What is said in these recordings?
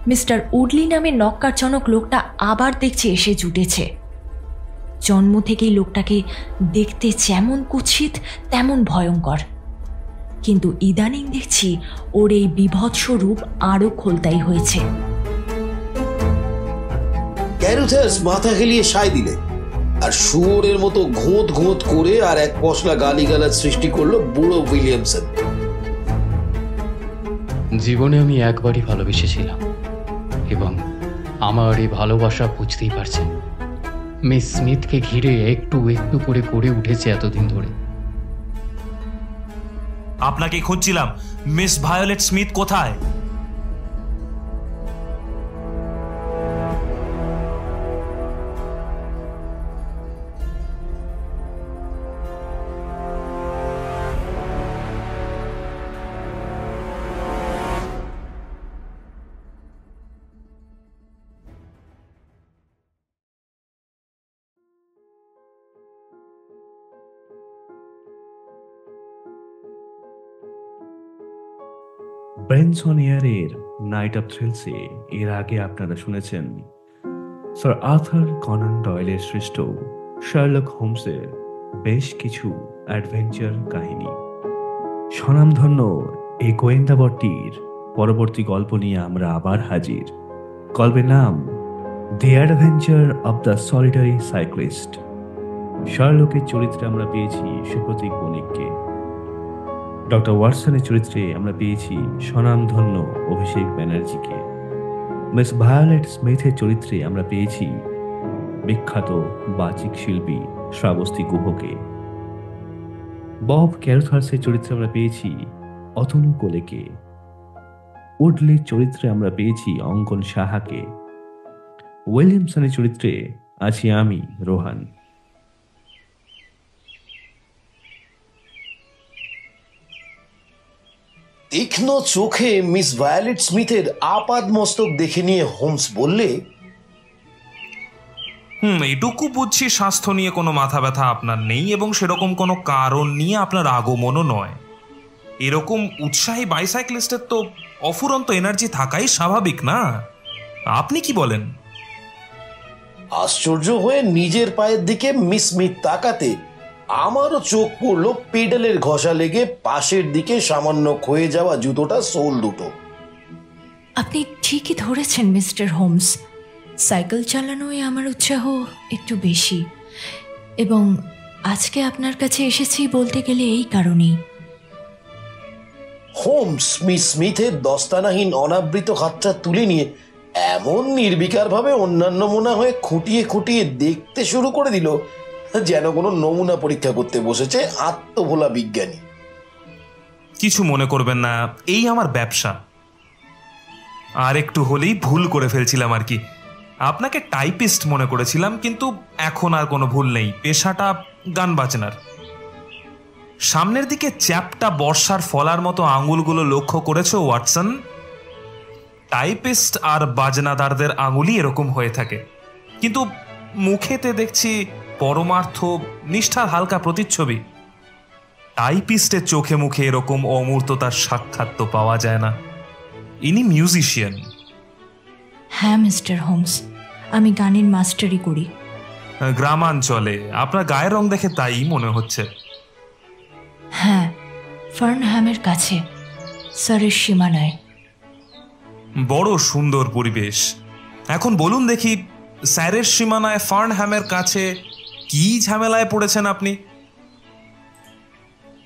Mister Woodley নামে নক্কারজনক লোকটা আবার দেখছে এসে জুটেছে। জন্ম থেকেই লোকটাকে দেখতে যেমন কুৎসিত তেমন ভয়ঙ্কর, কিন্তু ইদানিং দেখছি ওর এই বিভৎস রূপ আরো খোলতাই হয়েছে। ক্যারুথাস মাথা খেলিয়ে সায় দিলে, আর শুয়োরের মতো ঘোঁত ঘোঁত করে আর এক পশলা গালিগালাজ সৃষ্টি করলো বুড়ো উইলিয়ামসন। জীবনে আমি একবারই ভালোবেসেছিলাম, এবং আমার এই ভালোবাসা বুঝতেই পারছেন মিস স্মিথকে ঘিরে একটু একটু করে গড়ে উঠেছে এতদিন ধরে। আপনাকে খুঁজছিলাম। মিস ভায়োলেট স্মিথ কোথায়? ব্রেনসনিয়ারের নাইট অফ থ্রিলসে এর আগে আপনারা শুনেছেন স্যার আর্থার কনান ডয়েলের সৃষ্ট শার্লক হোমসের বেশ কিছু অ্যাডভেঞ্চার কাহিনী। স্বনামধন্য এই গোয়েন্দাবটির পরবর্তী গল্প নিয়ে আমরা আবার হাজির। গল্পের নাম the adventure of the solitary cyclist. শার্লকের চরিত্রে আমরা পেয়েছি সুপ্রতীক বণিককে, ডক্টর ওয়াটসনের চরিত্রে আমরা পেয়েছি স্বনামধন্য অভিষেক ব্যানার্জিকে, মিস ভায়োলেট স্মিথের চরিত্রে আমরা পেয়েছি বিখ্যাত বাচিক শিল্পী শ্রাবস্তী গুহকে, বব ক্যারুথার্সের চরিত্রে আমরা পেয়েছি অতনু কোলেকে, উডলির চরিত্রে আমরা পেয়েছি অঙ্কন সাহাকে, উইলিয়ামসনের চরিত্রে আছি আমি রোহান। তীক্ষ্ণ চোখে মিস ভায়োলেট স্মিথের আপাদ মস্তক দেখে নিয়ে হোমস বললে, এটুকু বুঝছি স্বাস্থ্য নিয়ে কোনো মাথা ব্যথা আপনার নেই, এবং সেরকম কোনো কারণ নিয়ে আপনার আগমনও নয়। এরকম উৎসাহী বাইসাইক্লিস্টের তো অফুরন্ত এনার্জি থাকাই স্বাভাবিক, না? আপনি কি বলেন? আশ্চর্য হয়ে নিজের পায়ের দিকে মিস স্মিথ তাকাতে আমারও চোখ পড়ল পেডালের ঘষা লেগে পাশের দিকে সামান্য ক্ষয়ে যাওয়া জুতোটা সোল দুটো। আপনি ঠিকই ধরেছেন মিস্টার হোমস, সাইকেল চালানোয় আমার উৎসাহ একটু বেশি, এবং আজকে আপনার কাছে এসেছি বলতে গেলে এই কারণেই। হোমস মিস স্মিথের দস্তানাহীন অনাবৃত হাতটা তুলে নিয়ে এমন নির্বিকার ভাবে অন্যান্য মোনা হয়ে খুঁটিয়ে খুঁটিয়ে দেখতে শুরু করে দিল যেন কোনো নমুনা পরীক্ষা করতে বসেছে আত্মভোলা বিজ্ঞানী। কিছু মনে করবেন না, এই আমার ব্যবসা। আর একটু হলেই ভুল করে ফেলছিলাম আর কি। আপনাকে টাইপিস্ট মনে করেছিলাম, কিন্তু এখন আর কোনো ভুল নেই। পেশাটা গান বাজনার। সামনের দিকে চ্যাপটা বর্ষার ফলার মতো আঙুলগুলো লক্ষ্য করেছো ওয়াটসন? টাইপিস্ট আর বাজনাদারদের আঙুলই এরকম হয়ে থাকে, কিন্তু মুখেতে দেখছি পরমার্থ নিষ্ঠার হালকা প্রতিচ্ছবি। টাইপিস্টের চোখে মুখে এরকম অমূর্ততার সাক্ষাৎ তো পাওয়া যায় না। ইনি মিউজিশিয়ান। হ্যাঁ মিস্টার হোমস, আমি গানের মাস্টারি করি। গ্রামাঞ্চলে? আপনার গায়ের রং দেখে তাই মনে হচ্ছে। হ্যাঁ, ফার্নহ্যামের কাছে, সারের সীমানায়। বড় সুন্দর পরিবেশ। এখন বলুন দেখি, স্যারের সীমানায় ফার্নহ্যামের কাছে কি ঝামেলায় পড়েছেন আপনি?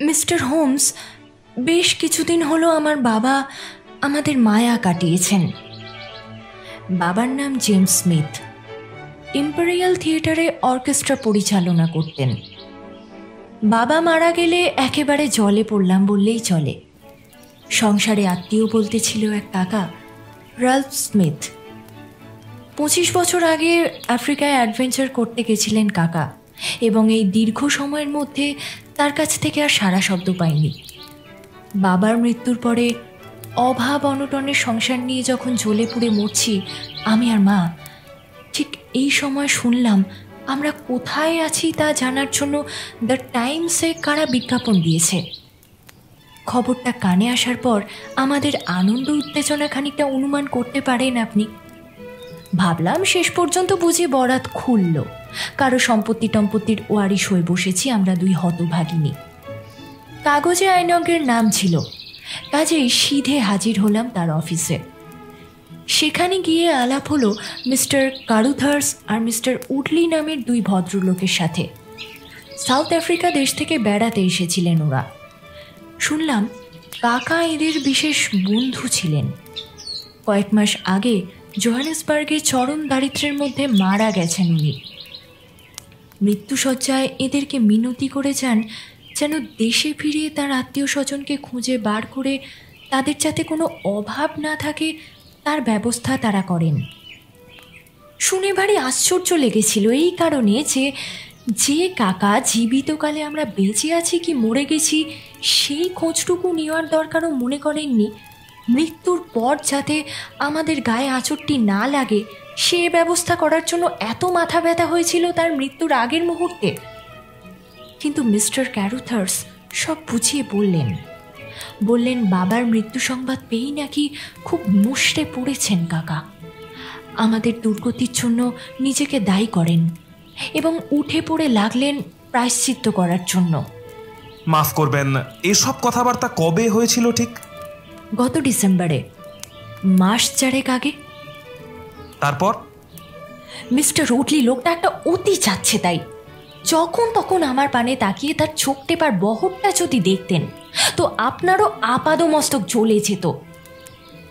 মিস্টার হোমস, বেশ কিছুদিন হলো আমার বাবা আমাদের মায়া কাটিয়েছেন। বাবার নাম জেমস স্মিথ, ইম্পেরিয়াল থিয়েটারে অর্কেস্ট্রা পরিচালনা করতেন। বাবা মারা গেলে একেবারে জলে পড়লাম বললেই চলে। সংসারে আত্মীয় বলতে ছিল এক কাকা, রাল্ফ স্মিথ। 25 বছর আগে আফ্রিকায় অ্যাডভেঞ্চার করতে গেছিলেন কাকা, এবং এই দীর্ঘ সময়ের মধ্যে তার কাছ থেকে আর সাড়া শব্দ পাইনি। বাবার মৃত্যুর পরে অভাব অনটনের সংসার নিয়ে যখন জ্বলে পুড়ে মরছি আমি আর মা, ঠিক এই সময় শুনলাম আমরা কোথায় আছি তা জানার জন্য দ্য টাইমসে কারা বিজ্ঞাপন দিয়েছে। খবরটা কানে আসার পর আমাদের আনন্দ উত্তেজনা খানিকটা অনুমান করতে পারেন আপনি। ভাবলাম শেষ পর্যন্ত বুঝি বরাত খুলল, কারো সম্পত্তির ওয়ারিশ হয়ে বসেছি আমরা দুই হতভাগিনী। কাগজে আইনজ্ঞের নাম ছিল, কাজেই সিধে হাজির হলাম তার অফিসে। সেখানে গিয়ে আলাপ হলো মিস্টার কারুথার্স আর মিস্টার উডলি নামের দুই ভদ্রলোকের সাথে। সাউথ আফ্রিকা দেশ থেকে বেড়াতে এসেছিলেন ওরা। শুনলাম কাকা এদের বিশেষ বন্ধু ছিলেন। কয়েক মাস আগে জোহানেসবার্গে চরম দারিদ্র্যের মধ্যে মারা গেছেন উনি। মৃত্যুশয্যায় এদেরকে মিনতি করে যান যেন দেশে ফিরে তার আত্মীয় স্বজনকে খুঁজে বার করে তাদের যাতে কোনো অভাব না থাকে তার ব্যবস্থা তারা করেন। শুনে ভারী আশ্চর্য লেগেছিল এই কারণে যে কাকা জীবিতকালে আমরা বেঁচে আছি কি মরে গেছি সেই খোঁজটুকু নেওয়ার দরকারও মনে করেননি। মৃত্যুর পর যাতে আমাদের গায়ে আঁচড়টি না লাগে সে ব্যবস্থা করার জন্য এত মাথা ব্যথা হয়েছিল তার মৃত্যুর আগের মুহূর্তে। কিন্তু মিস্টার ক্যারুথার্স সব বুঝিয়ে বললেন বাবার মৃত্যু সংবাদ পেয়েই নাকি খুব মুষড়ে পড়েছেন কাকা। আমাদের দুর্গতির জন্য নিজেকে দায়ী করেন এবং উঠে পড়ে লাগলেন প্রায়শ্চিত্ত করার জন্য। মাফ করবেন, এসব কথাবার্তা কবে হয়েছিল ঠিক? গত ডিসেম্বরে, মাস চারেক আগে। তারপর? মিস্টার উডলি লোকটা একটা অতি যাচ্ছে তাই। যখন তখন আমার পানে তাকিয়ে তার চোখ টেপার বহরটা যদি দেখতেন তো আপনারও আপাদমস্তক জ্বলে যেত।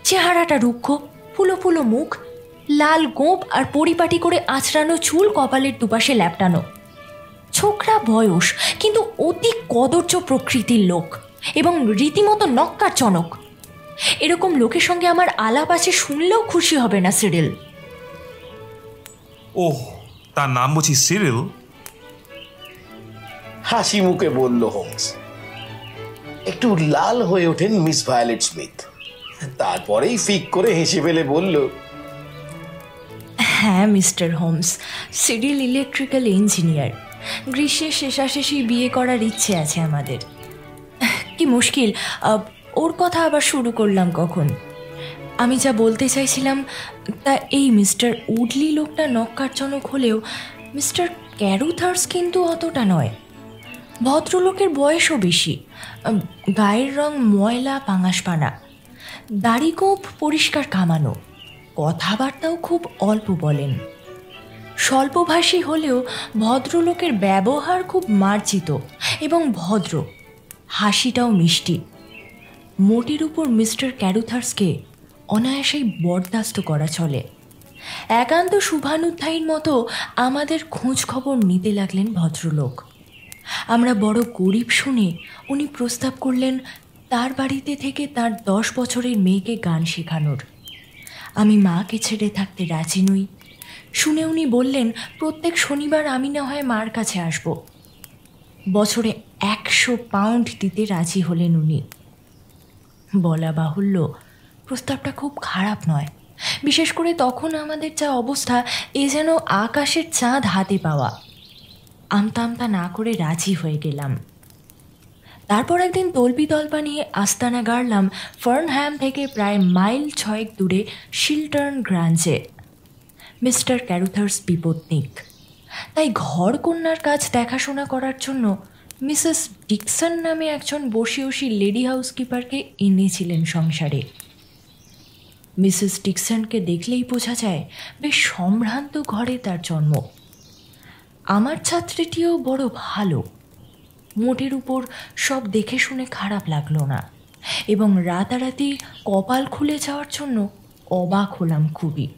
চেহারাটা রুক্ষ, ফুলো ফুলো মুখ, লাল গোঁপ আর পরিপাটি করে আঁচড়ানো চুল কপালের দুপাশে ল্যাপটানো। ছোকরা বয়স কিন্তু অতি কদর্য প্রকৃতির লোক এবং রীতিমতো নক্কারজনক। এরকম লোকের সঙ্গে আমার আলাপ আছে শুনলেও খুশি হবে না সিরিল। ওহ, তার নাম বুঝি সিরিল? হাসি মুখে বলল হোমস। একটু লাল হয়ে ওঠেন মিস ভায়োলেট স্মিথ, তারপরেই ফিক করে হেসে ফেলে বলল, হ্যাঁ mister Holmes, Cyril electrical engineer. গ্রীষ্মের শেষাশেষি বিয়ে করার ইচ্ছে আছে আমাদের। কি মুশকিল, ওর কথা আবার শুরু করলাম কখন। আমি যা বলতে চাইছিলাম তা এই, মিস্টার উডলি লোকটা নক্কারজনক হলেও মিস্টার ক্যারুথার্স কিন্তু অতটা নয়। ভদ্রলোকের বয়সও বেশি, গায়ের রং ময়লা পাঙাশপানা, দাড়ি গোঁফ পরিষ্কার কামানো, কথাবার্তাও খুব অল্প বলেন। স্বল্পভাষী হলেও ভদ্রলোকের ব্যবহার খুব মার্জিত এবং ভদ্র, হাসিটাও মিষ্টি। মোটের উপর মিস্টার ক্যারুথার্সকে অনায়াসেই বরদাস্ত করা চলে। একান্ত শুভানুধ্যায়ীর মতো আমাদের খোঁজ খবর নিতে লাগলেন ভদ্রলোক। আমরা বড় গরিব শুনে উনি প্রস্তাব করলেন তার বাড়িতে থেকে তার 10 বছরের মেয়েকে গান শেখানোর। আমি মাকে ছেড়ে থাকতে রাজি নই শুনে উনি বললেন প্রত্যেক শনিবার আমি না হয় মার কাছে আসব। বছরে 100 পাউন্ড দিতে রাজি হলেন উনি। বলা বাহুল্য, প্রস্তাবটা খুব খারাপ নয়, বিশেষ করে তখন আমাদের যা অবস্থা এ যেন আকাশের চাঁদ হাতে পাওয়া। আমতা আমতা না করে রাজি হয়ে গেলাম। তারপর একদিন তল্পা নিয়ে আস্তানা গাড়লাম ফার্নহ্যাম থেকে প্রায় মাইল 6 দূরে শিলটার্ন গ্রাঞ্জে। মিস্টার ক্যারুথার্স বিপত্নিক, তাই ঘর কন্যার কাজ দেখাশোনা করার জন্য মিসেস ডিকসন নামে একজন বসিওসি লেডি হাউসকিপারকে এনেছিলেন সংসারে। মিসেস ডিকসনকে দেখলেই বোঝা যায় বেশ সম্ভ্রান্ত ঘরে তার জন্ম। আমার ছাত্রীটিও বড় ভালো, মোটের উপর সব দেখে শুনে খারাপ লাগলো না এবং রাতারাতি কপাল খুলে যাওয়ার জন্য অবাক হলাম খুবই।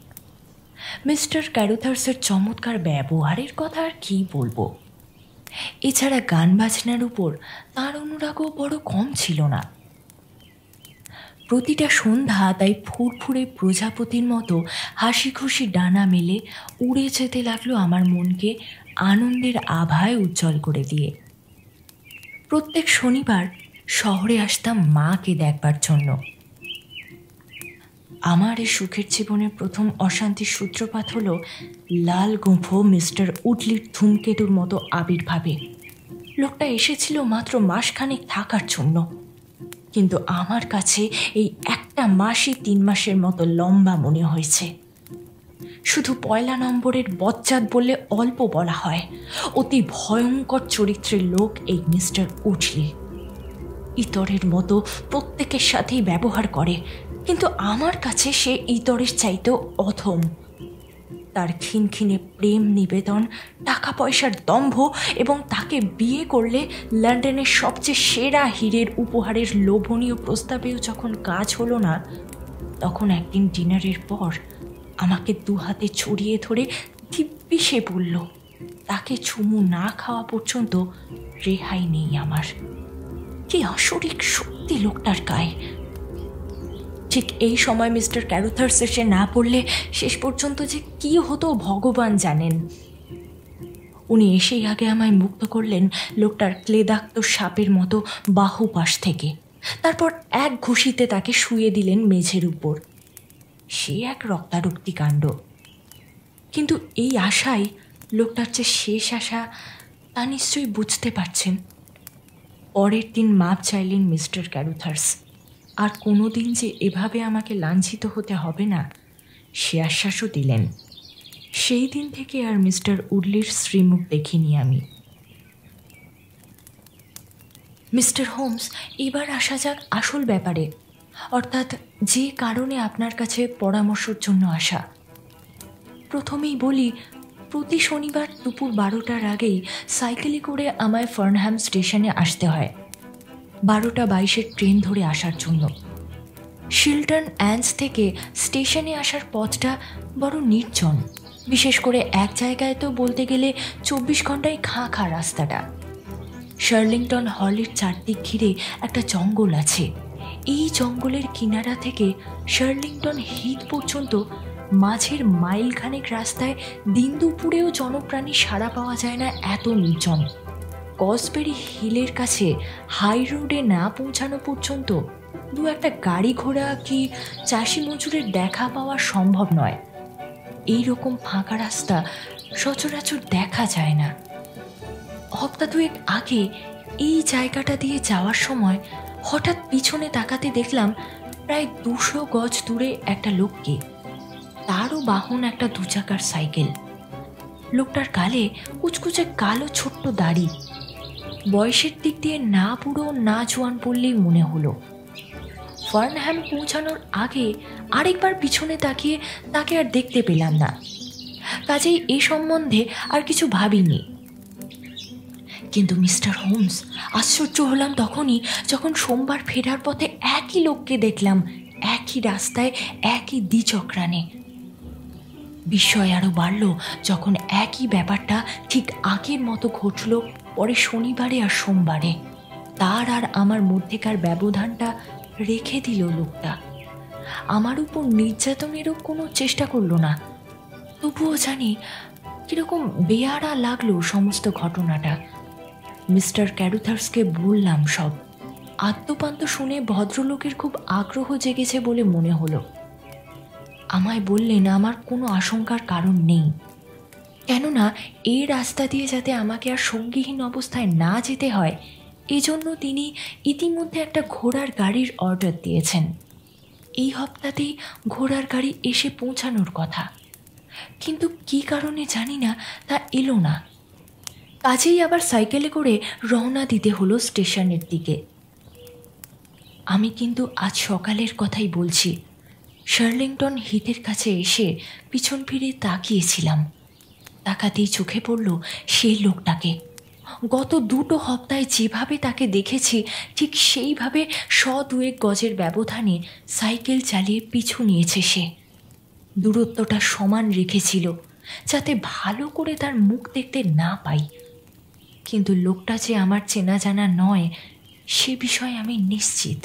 মিস্টার ক্যারুথার্সের চমৎকার ব্যবহারের কথা আর কী বলবো। এছাড়া গান বাজনার উপর তার অনুরাগও বড় কম ছিল না। প্রতিটা সন্ধ্যা তাই ফুরফুরে প্রজাপতির মতো হাসি খুশি ডানা মেলে উড়ে যেতে লাগলো আমার মনকে আনন্দের আভায় উজ্জ্বল করে দিয়ে। প্রত্যেক শনিবার শহরে আসতাম মাকে দেখবার জন্য। আমার এই সুখের জীবনের প্রথম অশান্তির সূত্রপাত হলো লাল গোঁফো মিস্টার উডলির ধূমকেতুর মতো আবির্ভাবে। লোকটা এসেছিল মাত্র মাসখানেক থাকার জন্য। কিন্তু আমার কাছে এই একটা মাসই 3 মাসের মতো লম্বা মনে হয়েছে। শুধু 1 নম্বরের বজ্জাত বললে অল্প বলা হয়। অতি ভয়ঙ্কর চরিত্রের লোক এই মিস্টার উডলি। ইতরের মতো প্রত্যেকের সাথেই ব্যবহার করে, কিন্তু আমার কাছে সে ইতরের চাইতেও অধম। তার খিনখিনে প্রেম নিবেদন, টাকা পয়সার দম্ভ এবং তাকে বিয়ে করলে লন্ডনের সবচেয়ে সেরা হীরের উপহারের লোভনীয় প্রস্তাবেও যখন কাজ হলো না, তখন একদিন ডিনারের পর আমাকে 2 হাতে ছড়িয়ে ধরে দিব্যি সে বলল, তাকে চুমু না খাওয়া পর্যন্ত রেহাই নেই আমার। কি আসরিক সত্যি লোকটার গায়ে। ঠিক এই সময় মিস্টার ক্যারুথার্স এসে না পড়লে শেষ পর্যন্ত যে কি হতো ভগবান জানেন। উনি এসেই আগে আমায় মুক্ত করলেন লোকটার ক্লেদাক্ত সাপের মতো বাহু পাশ থেকে। তারপর এক ঘুষিতে তাকে শুয়ে দিলেন মেঝের উপর। সে এক রক্তারক্তি কাণ্ড। কিন্তু এই আশাই লোকটার যে শেষ আশা তা নিশ্চয়ই বুঝতে পারছেন। পরের দিন মাপ চাইলেন মিস্টার ক্যারুথার্স। আর কোনো দিন যে এভাবে আমাকে লাঞ্ছিত হতে হবে না সে আশ্বাসও দিলেন। সেই দিন থেকে আর মিস্টার উডলির শ্রীমুখ দেখিনি আমি। মিস্টার হোমস, এবার আসা যাক আসল ব্যাপারে, অর্থাৎ যে কারণে আপনার কাছে পরামর্শের জন্য আসা। প্রথমেই বলি, প্রতি শনিবার দুপুর 12টার আগেই সাইকেলে করে আমায় ফার্নহ্যাম স্টেশনে আসতে হয় 12:22 ট্রেন ধরে আসার জন্য। শিল্টন অ্যান্স থেকে স্টেশনে আসার পথটা বড় নির্জন, বিশেষ করে এক জায়গায় তো বলতে গেলে 24 ঘন্টায় খাঁ রাস্তাটা। শার্লিংটন হলের চারদিক ঘিরে একটা জঙ্গল আছে। এই জঙ্গলের কিনারা থেকে শার্লিংটন হিথ পর্যন্ত মাঝের মাইলখানেক রাস্তায় দিন দুপুরেও জনপ্রাণী সাড়া পাওয়া যায় না, এত নির্জন। কসবেরি হিলের কাছে হাই রোডে না পৌঁছানো পর্যন্ত 2-একটা গাড়ি ঘোড়া কি চাষি মজুরের দেখা পাওয়া সম্ভব নয়। এই রকম ফাঁকা রাস্তা সচরাচর দেখা যায় না। হপ্তা 2 আগে এই জায়গাটা দিয়ে যাওয়ার সময় হঠাৎ পিছনে তাকাতে দেখলাম প্রায় 200 গজ দূরে একটা লোককে। তারও বাহন একটা 2 চাকার সাইকেল। লোকটার গালে কুচকুচে কালো ছোট্ট দাড়ি। বয়সের দিক দিয়ে না বুড়ো না জোয়ান বললেই মনে হলো। ফার্নহ্যাম পৌঁছানোর আগে আরেকবার পিছনে তাকিয়ে তাকে আর দেখতে পেলাম না। কাজেই এ সম্বন্ধে আর কিছু ভাবিনি। কিন্তু মিস্টার হোমস, আশ্চর্য হলাম তখনই যখন সোমবার ফেরার পথে একই লোককে দেখলাম, একই রাস্তায়, একই দ্বিচক্রানে। বিস্ময় আরও বাড়ল যখন একই ব্যাপারটা ঠিক আগের মতো ঘটল পরে শনিবারে আর সোমবারে। তার আর আমার মধ্যেকার ব্যবধানটা রেখে দিল লোকটা। আমার উপর নির্যাতনেরও কোনো চেষ্টা করলো না। তবুও জানি কিরকম বেয়ারা লাগলো সমস্ত ঘটনাটা। মিস্টার ক্যারুথার্সকে বললাম সব। আদ্যপান্ত শুনে ভদ্রলোকের খুব আগ্রহ জেগেছে বলে মনে হলো। আমায় বললেন আমার কোনো আশঙ্কার কারণ নেই, কেননা এই রাস্তা দিয়ে যাতে আমাকে আর সঙ্গীহীন অবস্থায় না যেতে হয় এজন্য তিনি ইতিমধ্যে একটা ঘোড়ার গাড়ির অর্ডার দিয়েছেন। এই হপ্তাতেই ঘোড়ার গাড়ি এসে পৌঁছানোর কথা, কিন্তু কী কারণে জানি না তা এলো না। কাজেই আবার সাইকেলে করে রওনা দিতে হলো স্টেশনের দিকে। আমি কিন্তু আজ সকালের কথাই বলছি। শার্লিংটন হিথের কাছে এসে পিছন ফিরে তাকিয়েছিলাম। তাকাতেই চোখে পড়ল সেই লোকটাকে। গত 2 হপ্তায় যেভাবে তাকে দেখেছি ঠিক সেইভাবে 100-2 গজের ব্যবধানে সাইকেল চালিয়ে পিছু নিয়েছে সে। দূরত্বটা সমান রেখেছিল যাতে ভালো করে তার মুখ দেখতে না পাই। কিন্তু লোকটা যে আমার চেনা জানা নয় সে বিষয়ে আমি নিশ্চিত।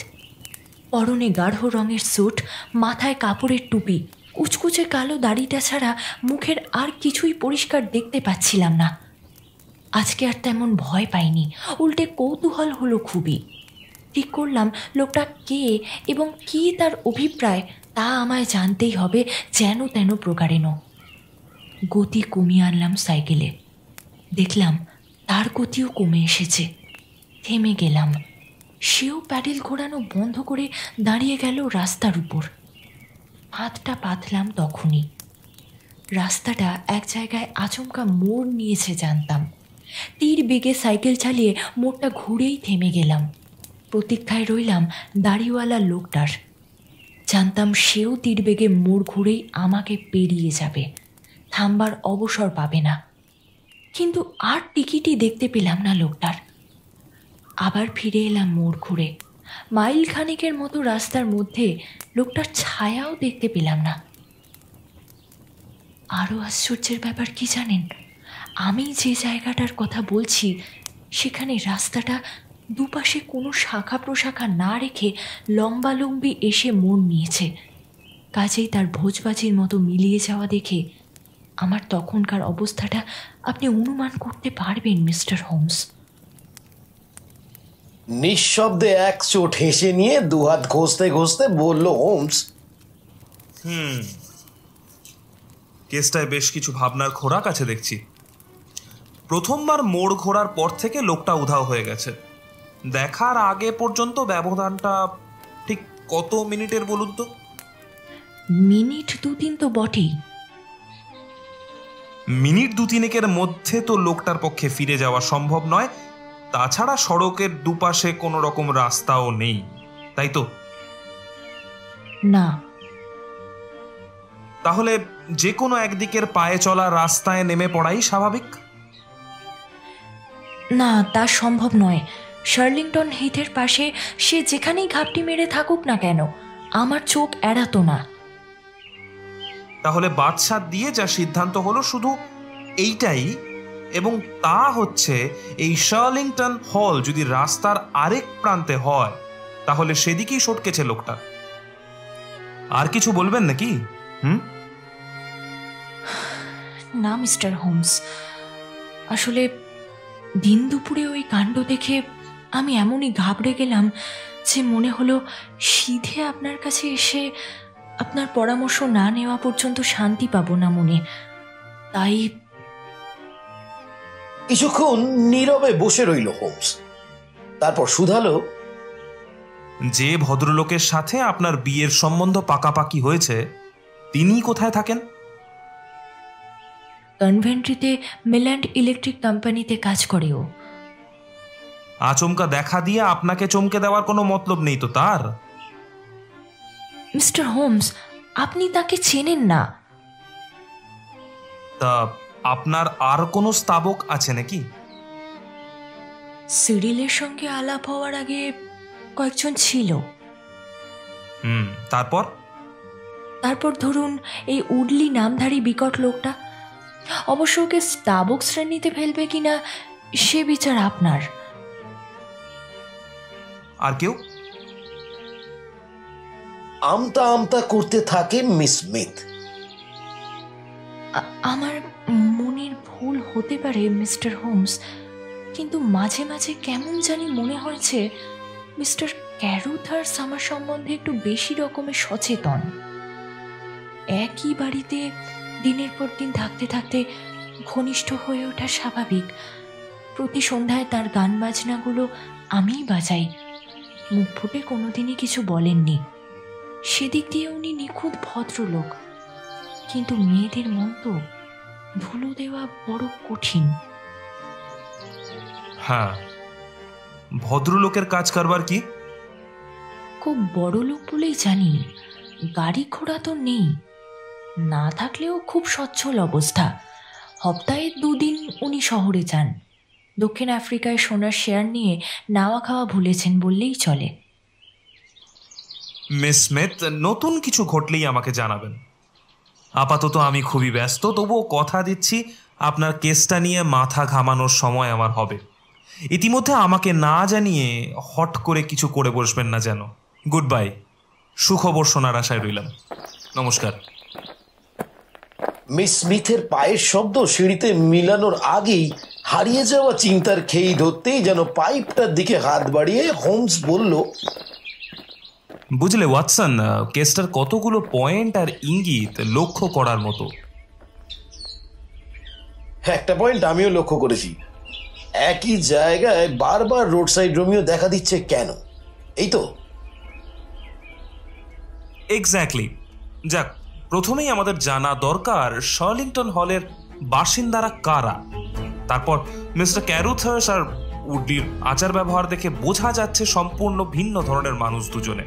পরনে গাঢ় রঙের স্যুট, মাথায় কাপড়ের টুপি, কুচকুচে কালো দাড়িটা ছাড়া মুখের আর কিছুই পরিষ্কার দেখতে পাচ্ছিলাম না। আজকে আর তেমন ভয় পাইনি, উল্টে কৌতূহল হলো খুবই। ঠিক করলাম লোকটা কে এবং কী তার অভিপ্রায় তা আমায় জানতেই হবে যেন তেন প্রকারেণ। গতি কমিয়ে আনলাম সাইকেলে। দেখলাম তার গতিও কমে এসেছে। থেমে গেলাম। সেও প্যাডেল ঘোরানো বন্ধ করে দাঁড়িয়ে গেল রাস্তার উপর। হাতটা পাতলাম তখনই। রাস্তাটা এক জায়গায় আচমকা মোড় নিয়েছে জানতাম। তীর বেগে সাইকেল চালিয়ে মোড়টা ঘুরেই থেমে গেলাম। প্রতীক্ষায় রইলাম দাড়িওয়ালা লোকটার। জানতাম সেও তীর বেগে মোড় ঘুরেই আমাকে পেরিয়ে যাবে, থামবার অবসর পাবে না। কিন্তু আর টিকিটই দেখতে পেলাম না লোকটার। আবার ফিরে এলাম মোড় ঘুরে। মাইল খানেকের মতো রাস্তার মধ্যে লোকটার ছায়াও দেখতে পেলাম না। আরও আশ্চর্যের ব্যাপার কি জানেন, আমি যে জায়গাটার কথা বলছি সেখানে রাস্তাটা দুপাশে কোনো শাখা প্রশাখা না রেখে লম্বালম্বি এসে মোড় নিয়েছে। কাজেই তার ভোজবাজির মতো মিলিয়ে যাওয়া দেখে আমার তখনকার অবস্থাটা আপনি অনুমান করতে পারবেন মিস্টার হোমস। নিঃশব্দে এক চোট হেসে নিয়ে দুহাত ঘষতে ঘষতে বলল হোমস, কেসটায় বেশ কিছু ভাবনার খোরাক আছে দেখছি। প্রথমবার মোড় ঘোরার পর থেকে লোকটা উধাও হয়ে গেছে। দেখার আগে পর্যন্ত ব্যবধানটা ঠিক কত মিনিটের বলুন তো? মিনিট 2-3 তো বটেই। মিনিট 2-3 মধ্যে তো লোকটার পক্ষে ফিরে যাওয়া সম্ভব নয়। তাছাড়া সড়কের দুপাশে কোনো রকম রাস্তাও নেই, তাই তো? না। তাহলে যে কোনো একদিকের পায়ে চলা রাস্তায় নেমে পড়াই স্বাভাবিক? না, তা সম্ভব নয়। শার্লিংটন হিথের পাশে সে যেখানেই ঘাপটি মেরে থাকুক না কেন, আমার চোখ এড়াতো না। তাহলে বাদশা দিয়ে যা সিদ্ধান্ত হলো শুধু এইটাই, এবং তা হচ্ছে এই শার্লিংটন হল যদি রাস্তার আরেক প্রান্তে হয় তাহলে সেদিকেই সটকেছে লোকটা। আর কিছু বলবেন নাকি? না মিস্টার হোমস, আসলে দিন দুপুরে ওই কাণ্ড দেখে আমি এমনই ঘাবড়ে গেলাম যে মনে হলো সিধে আপনার কাছে এসে আপনার পরামর্শ না নেওয়া পর্যন্ত শান্তি পাবো না মনে। তাই কিছুক্ষণ নীরবে বসে রইল হোমস। তারপর শুধালো, যে ভদ্রলোকের সাথে আপনার বিয়ের সম্বন্ধ পাকাপাকি হয়েছে তিনি কোথায় থাকেন? কনভেন্ট্রিতে মিল্যান্ড ইলেকট্রিক কোম্পানিতে কাজ করে ও। আচমকা দেখা দিয়ে আপনাকে চমকে দেওয়ার কোনো মতলব নেই তো তার? মিস্টার হোমস, আপনি তাকে চেনেন না। তা আপনার আর কোনো স্তাবক আছে নাকি? সিরিলের সঙ্গে আলাপ হওয়ার আগে কয়েকজন ছিল। তারপর ধরুন এই উডলি নামধারী বিকট লোকটা। অবশ্য ওকে স্তাবক শ্রেণীতে ফেলবে কিনা সে বিচার আপনার। আর কেউ? আমতা আমতা করতে থাকে মিস স্মিথ। আমার মনের ভুল হতে পারে মিস্টার হোমস, কিন্তু মাঝে মাঝে কেমন জানি মনে হয়েছে মিস্টার ক্যারুথার্স আমার সম্বন্ধে একটু বেশি রকমের সচেতন। একই বাড়িতে দিনের পর দিন থাকতে থাকতে ঘনিষ্ঠ হয়ে ওঠা স্বাভাবিক। প্রতি সন্ধ্যায় তার গান বাজনাগুলো আমিই বাজাই। মুখ ফুটে কোনোদিনই কিছু বলেননি। সেদিক দিয়ে উনি নিখুঁত ভদ্রলোক, কিন্তু মেয়েদের মন তো ধুলো দেওয়া বড় কঠিন। হ্যাঁ, ভদ্রলোকের কাজ কারবার কি? খুব বড় লোক বলেই জানি। গাড়ি ঘোড়া তো নেই, না থাকলেও খুব সচ্ছল অবস্থা। সপ্তাহে 2 দিন উনি শহরে যান। দক্ষিণ আফ্রিকায় সোনার শেয়ার নিয়ে নাওয়া খাওয়া ভুলেছেন বললেই চলে। মিস স্মিথ, নতুন কিছু ঘটলেই আমাকে জানাবেন। আপাতত আমি খুবই ব্যস্ত, তবুও কথা দিচ্ছি আপনার কেসটা নিয়ে মাথা ঘামানোর সময় আমার হবে। ইতিমধ্যে আমাকে না জানিয়ে হট করে কিছু করে বসবেন না যেন। Good bye. সুখবর শোনার আশায় রইলাম। নমস্কার। মিস স্মিথের পায়ের শব্দ সিঁড়িতে মিলানোর আগেই হারিয়ে যাওয়া চিন্তার খেই ধরতেই যেন পাইপটার দিকে হাত বাড়িয়ে হোমস বলল, বুঝলে ওয়াটসন, কেসটার কতগুলো পয়েন্ট আর ইঙ্গিত লক্ষ্য করার মতো। একটা পয়েন্ট আমিও লক্ষ্য করেছি। একই জায়গায় বারবার রোড সাইড রোমিও দেখা দিচ্ছে কেন? এই তো। এক্স্যাক্টলি। যাক, প্রথমেই আমাদের জানা দরকার শার্লিংটন হলের বাসিন্দারা কারা। তারপর মিস্টার ক্যারুথার্স আর উডলির আচার ব্যবহার দেখে বোঝা যাচ্ছে সম্পূর্ণ ভিন্ন ধরনের মানুষ দুজনে।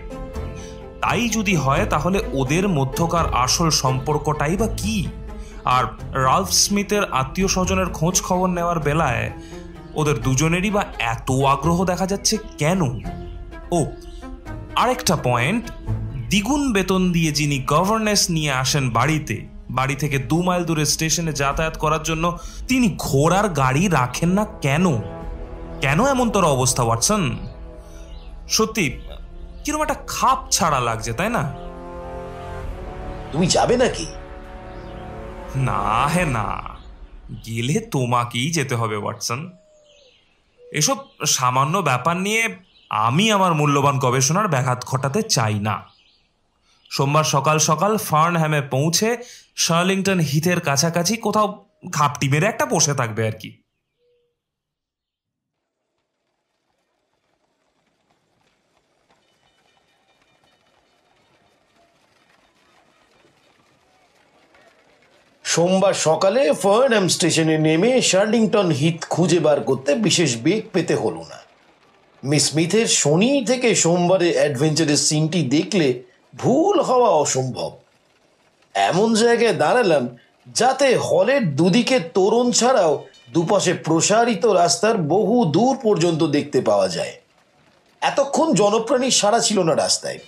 তাই যদি হয় তাহলে ওদের মধ্যকার আসল সম্পর্কটাই বা কি? আর রাল্ফ স্মিথের আত্মীয় স্বজনের খোঁজ খবর নেওয়ার বেলায় ওদের দুজনেরই বা এত আগ্রহ দেখা যাচ্ছে কেন? ও আরেকটা পয়েন্ট, দ্বিগুণ বেতন দিয়ে যিনি গভর্নেন্স নিয়ে আসেন বাড়ি থেকে 2 মাইল দূরে স্টেশনে যাতায়াত করার জন্য, তিনি ঘোড়ার গাড়ি রাখেন না কেন? কেন এমন তোর অবস্থা ওয়াটসন? সত্যি কিরকম একটা খাপ ছাড়া লাগছে, তাই না? তুমি যাবে নাকি? না হে না, গেলে তোমাকেই যেতে হবে ওয়াটসন। এসব সামান্য ব্যাপার নিয়ে আমি আমার মূল্যবান গবেষণার ব্যাঘাত ঘটাতে চাই না। সোমবার সকাল সকাল ফার্নহ্যামে পৌঁছে শার্লিংটন হিথের কাছাকাছি কোথাও ঘাপটি মেরে একটা বসে থাকবে আর কি। সোমবার সকালে ফার্নহ্যাম স্টেশনে নেমে শার্লিংটন হিথ খুঁজে বার করতে বিশেষ বেগ পেতে হলো না। মিস স্মিথের শনি থেকে সোমবারের অ্যাডভেঞ্চারের সিনটি দেখলে ভুল হওয়া অসম্ভব। এমন জায়গায় দাঁড়ালাম যাতে হলের দুদিকে তোরণ ছাড়াও দুপাশে প্রসারিত রাস্তার বহু দূর পর্যন্ত দেখতে পাওয়া যায়। এতক্ষণ জনপ্রাণীর সাড়া ছিল না রাস্তায়।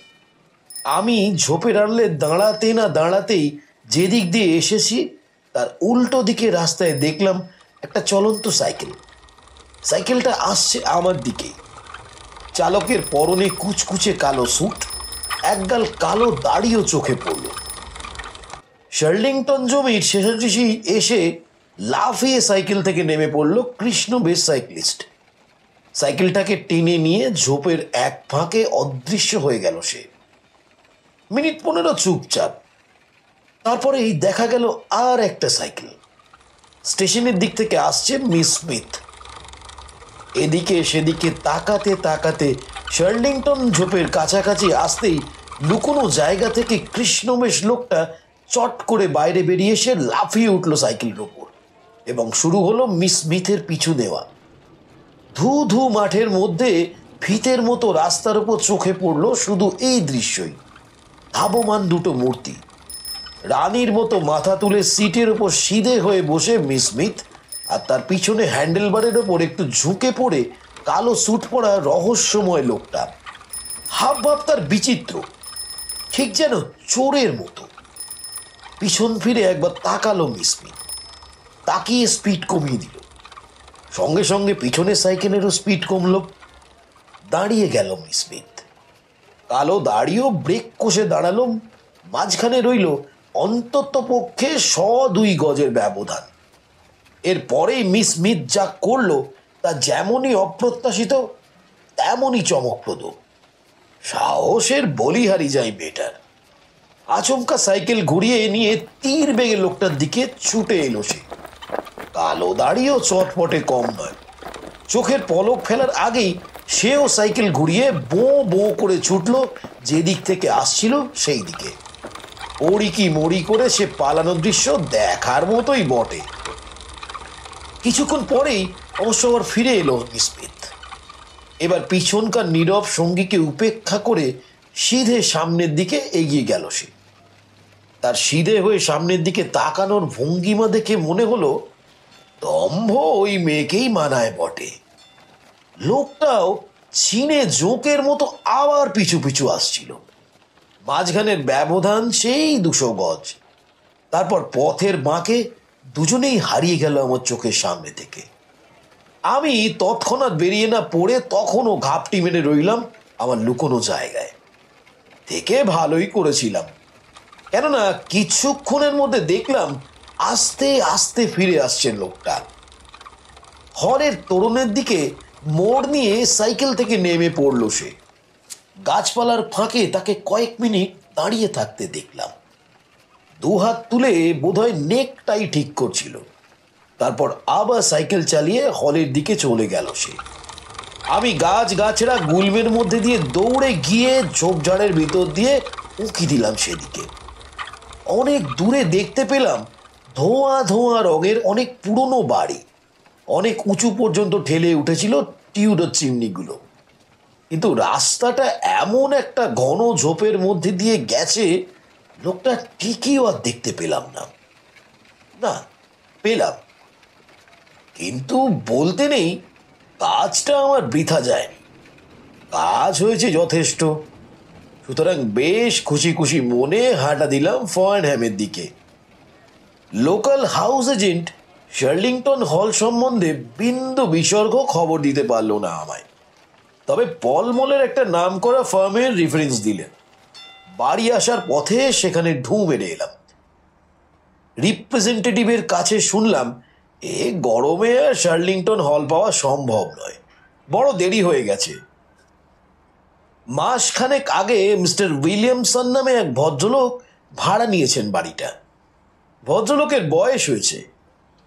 আমি ঝোপের আড়লে দাঁড়াতে না দাঁড়াতেই যেদিক দিয়ে এসেছি তার উল্টো দিকে রাস্তায় দেখলাম একটা চলন্ত সাইকেল। সাইকেলটা আসছে আমার দিকে। চালকের পরনে কুচকুচে কালো স্যুট, একগাল কালো দাড়িও চোখে পড়ল। শার্লিংটন জমির শেষাশেষি এসে লাফিয়ে সাইকেল থেকে নেমে পড়ল কৃষ্ণ বেশ সাইক্লিস্ট। সাইকেলটাকে টেনে নিয়ে ঝোপের এক ফাঁকে অদৃশ্য হয়ে গেল সে। মিনিট 15 চুপচাপ। তারপরেই দেখা গেল আর একটা সাইকেল। স্টেশনের দিক থেকে আসছে মিস স্মিথ। এদিকে সেদিকে তাকাতে তাকাতে শার্লিংটন ঝোপের কাছাকাছি আসতেই লুকোনো জায়গা থেকে কৃষ্ণবেশ লোকটা চট করে বাইরে বেরিয়ে এসে লাফিয়ে উঠল সাইকেলের ওপর এবং শুরু হলো মিস স্মিথের পিছু নেওয়া। ধু ধু মাঠের মধ্যে ফিতের মতো রাস্তার উপর চোখে পড়ল শুধু এই দৃশ্যই। ধাবমান দুটো মূর্তি। রানীর মতো মাথা তুলে সিটের উপর সিধে হয়ে বসে মিস স্মিথ, আর তার পিছনে হ্যান্ডেলবারের ওপর একটু ঝুঁকে পড়ে কালো স্যুট পরা রহস্যময় লোকটা। হাব ভাব তার বিচিত্র, ঠিক যেন চোরের মতো। পিছন ফিরে একবার তাকালো মিস স্মিথ, তাকিয়ে স্পিড কমিয়ে দিল। সঙ্গে সঙ্গে পিছনের সাইকেলেরও স্পিড কমল। দাঁড়িয়ে গেল মিস স্মিথ। কালো দাড়িও ব্রেক কষে দাঁড়ালো। মাঝখানে রইল অন্তত পক্ষে 102 গজের ব্যবধান। এরপরেই মিস স্মিথ যা করলো তা যেমনই অপ্রত্যাশিত তেমনই চমকপ্রদ। সাহসের বলিহারি যায় মেয়েটার। আচমকা সাইকেল ঘুরিয়ে নিয়ে তীর বেগে লোকটার দিকে ছুটে এলো সে। কালো দাড়িও চটপটে কম নয়। চোখের পলক ফেলার আগেই সেও সাইকেল ঘুরিয়ে বো বো করে ছুটল যেদিক থেকে আসছিল সেই দিকে। ওড়িকি মড়ি করে সে পালানোর দৃশ্য দেখার মতোই বটে। কিছুক্ষণ পরেই অবশ্য আবার ফিরে এলো মিস স্মিথ। এবার পিছনকার নীরব সঙ্গীকে উপেক্ষা করে সিধে সামনের দিকে এগিয়ে গেল সে। তার সিধে হয়ে সামনের দিকে তাকানোর ভঙ্গিমা দেখে মনে হলো দম্ভ ওই মেয়েকেই মানায় বটে। লোকটাও চীনে জোঁকের মতো আবার পিছু পিছু আসছিল। মাঝখানের ব্যবধান সেই 200 গজ। তারপর পথের বাঁকে দুজনেই হারিয়ে গেল আমার চোখের সামনে থেকে। আমি তৎক্ষণাৎ বেরিয়ে না পড়ে তখনও ঘাপটি মেরে রইলাম আমার লুকোনো জায়গায়। থেকে ভালোই করেছিলাম, কেননা কিছুক্ষণের মধ্যে দেখলাম আস্তে আস্তে ফিরে আসছে লোকটা। হলের তোরণের দিকে মোড় নিয়ে সাইকেল থেকে নেমে পড়ল সে। গাছপালার ফাঁকে তাকে কয়েক মিনিট দাঁড়িয়ে থাকতে দেখলাম। 2 হাত তুলে বোধহয় নেকটাই ঠিক করছিল। তারপর আবার সাইকেল চালিয়ে হলের দিকে চলে গেল সে। আমি গাছগাছড়া গুল্মের মধ্যে দিয়ে দৌড়ে গিয়ে ঝোপঝাড়ের ভিতর দিয়ে উঁকি দিলাম সেদিকে। অনেক দূরে দেখতে পেলাম ধোঁয়া ধোঁয়া রঙের অনেক পুরনো বাড়ি, অনেক উঁচু পর্যন্ত ঠেলে উঠেছিল টিউডার চিমনিগুলো। কিন্তু রাস্তাটা এমন একটা ঘন ঝোপের মধ্যে দিয়ে গেছে, লোকটা ঠিকইও আর দেখতে পেলাম না। না, পেলাম, কিন্তু বলতে নেই কাজটা আমার বৃথা যায়নি, কাজ হয়েছে যথেষ্ট। সুতরাং বেশ খুশি খুশি মনে হাঁটা দিলাম ফার্নহ্যামের দিকে। লোকাল হাউস এজেন্ট শার্লিংটন হল সম্বন্ধে বিন্দু বিসর্গ খবর দিতে পারল না আমায়, তবে পলমলের একটা নামকরা ফার্মের রেফারেন্স দিলেন। বাড়ি আসার পথে সেখানে ঢুঁ মেরে এলাম। রিপ্রেজেন্টেটিভের কাছে শুনলাম এ গরমে আর শার্লিংটন হল পাওয়া সম্ভব নয়, বড় দেরি হয়ে গেছে। মাসখানেক আগে মিস্টার উইলিয়ামসন নামে এক ভদ্রলোক ভাড়া নিয়েছেন বাড়িটা। ভদ্রলোকের বয়স হয়েছে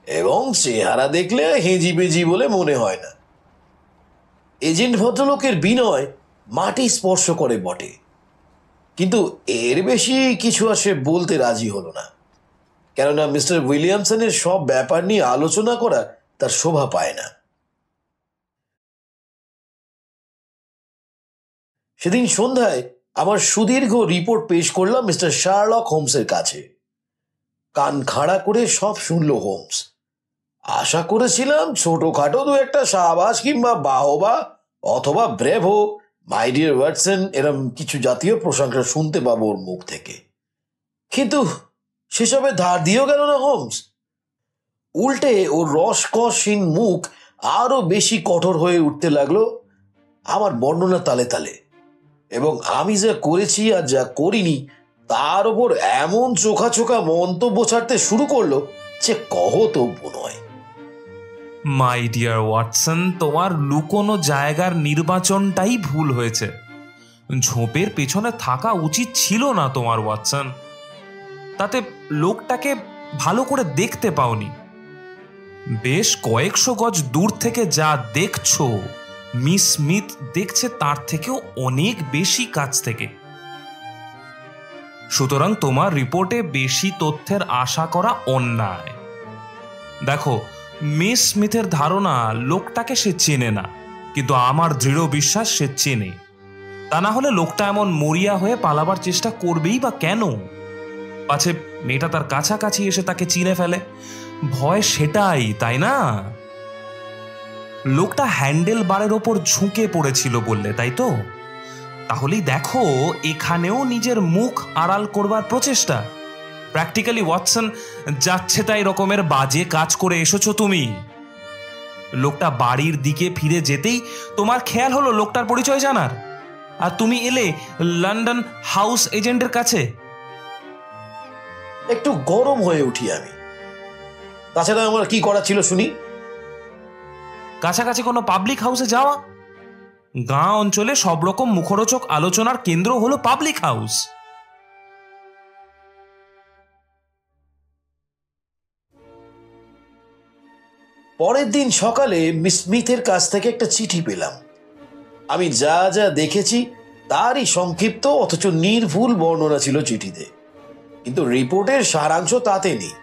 এবং চেহারা দেখলে হেজি বেজি বলে মনে হয় না। এজেন্ট ভদ্রলোকের বিনয় মাটি স্পর্শ করে বটে, কিন্তু এর বেশি কিছু আর সে বলতে রাজি হলো না, কেননা মিস্টার উইলিয়ামসনের সব ব্যাপার নিয়ে আলোচনা করা তার শোভা পায় না। সেদিন সন্ধ্যায় আমার সুদীর্ঘ রিপোর্ট পেশ করলাম মিস্টার শার্লক হোমসের কাছে। কান খাড়া করে সব শুনল হোমস। আশা করেছিলাম ছোটখাটো দু একটা সাবাস কিংবা বাহবা অথবা ব্রেভো, মাই ডিয়ার ওয়াটসন এরম কিছু জাতীয় প্রশংসা শুনতে পাবো ওর মুখ থেকে, কিন্তু সেসবে ধার দিয়েও গেল না হোমস। উল্টে ওর রসকসহীন মুখ আরো বেশি কঠোর হয়ে উঠতে লাগলো আমার বর্ণনা তালে তালে, এবং আমি যা করেছি আর যা করিনি তার ওপর এমন চোখা চোখা মন্তব্য ছাড়তে শুরু করলো যে কহতব্য নয়। মাই ডিয়ার ওয়াটসন, তোমার লুকোনো জায়গার নির্বাচনটাই ভুল হয়েছে। ঝোপের পেছনে থাকা উচিত ছিল না তোমার, ওয়াটসন। তাতে লোকটাকে ভালো করে দেখতে পাওনি। বেশ কয়েকশো গজ দূর থেকে যা দেখছো, মিস স্মিথ দেখছে তার থেকেও অনেক বেশি কাছ থেকে। সুতরাং তোমার রিপোর্টে বেশি তথ্যের আশা করা অন্যায়। দেখো, মিস স্মিথের ধারণা লোকটাকে সে চেনে না, কিন্তু আমার দৃঢ় বিশ্বাস সে চেনে। তা না হলে লোকটা এমন মরিয়া হয়ে পালাবার চেষ্টা করবেই বা কেন? পাছে মেয়েটা তার কাছাকাছি এসে তাকে চিনে ফেলে, ভয় সেটাই, তাই না? লোকটা হ্যান্ডেল বারের ওপর ঝুঁকে পড়েছিল বললে, তাই তো? তাহলেই দেখো, এখানেও নিজের মুখ আড়াল করবার প্রচেষ্টা। প্র্যাকটিক্যালি ওয়াটসন, যাচ্ছে তাই রকমের বাজে কাজ করে এসেছো তুমি। লোকটা বাড়ির দিকে ফিরে যেতেই তোমার খেয়াল হলো লোকটার পরিচয় জানার, আর তুমি এলে লন্ডন হাউস এজেন্টের কাছে। একটু গরম হয়ে উঠি আমি। তাছাড়া আমার কি করা ছিল শুনি? কাছাকাছি কোনো পাবলিক হাউসে যাওয়া। গাঁ অঞ্চলে সব রকম মুখরোচক আলোচনার কেন্দ্র হলো পাবলিক হাউস। পরের দিন সকালে মিস স্মিথের কাছ থেকে একটা চিঠি পেলাম। আমি যা যা দেখেছি তারই সংক্ষিপ্ত অথচ নির্ভুল বর্ণনা ছিল চিঠিতে, কিন্তু রিপোর্টের সারাংশ তাতে নেই।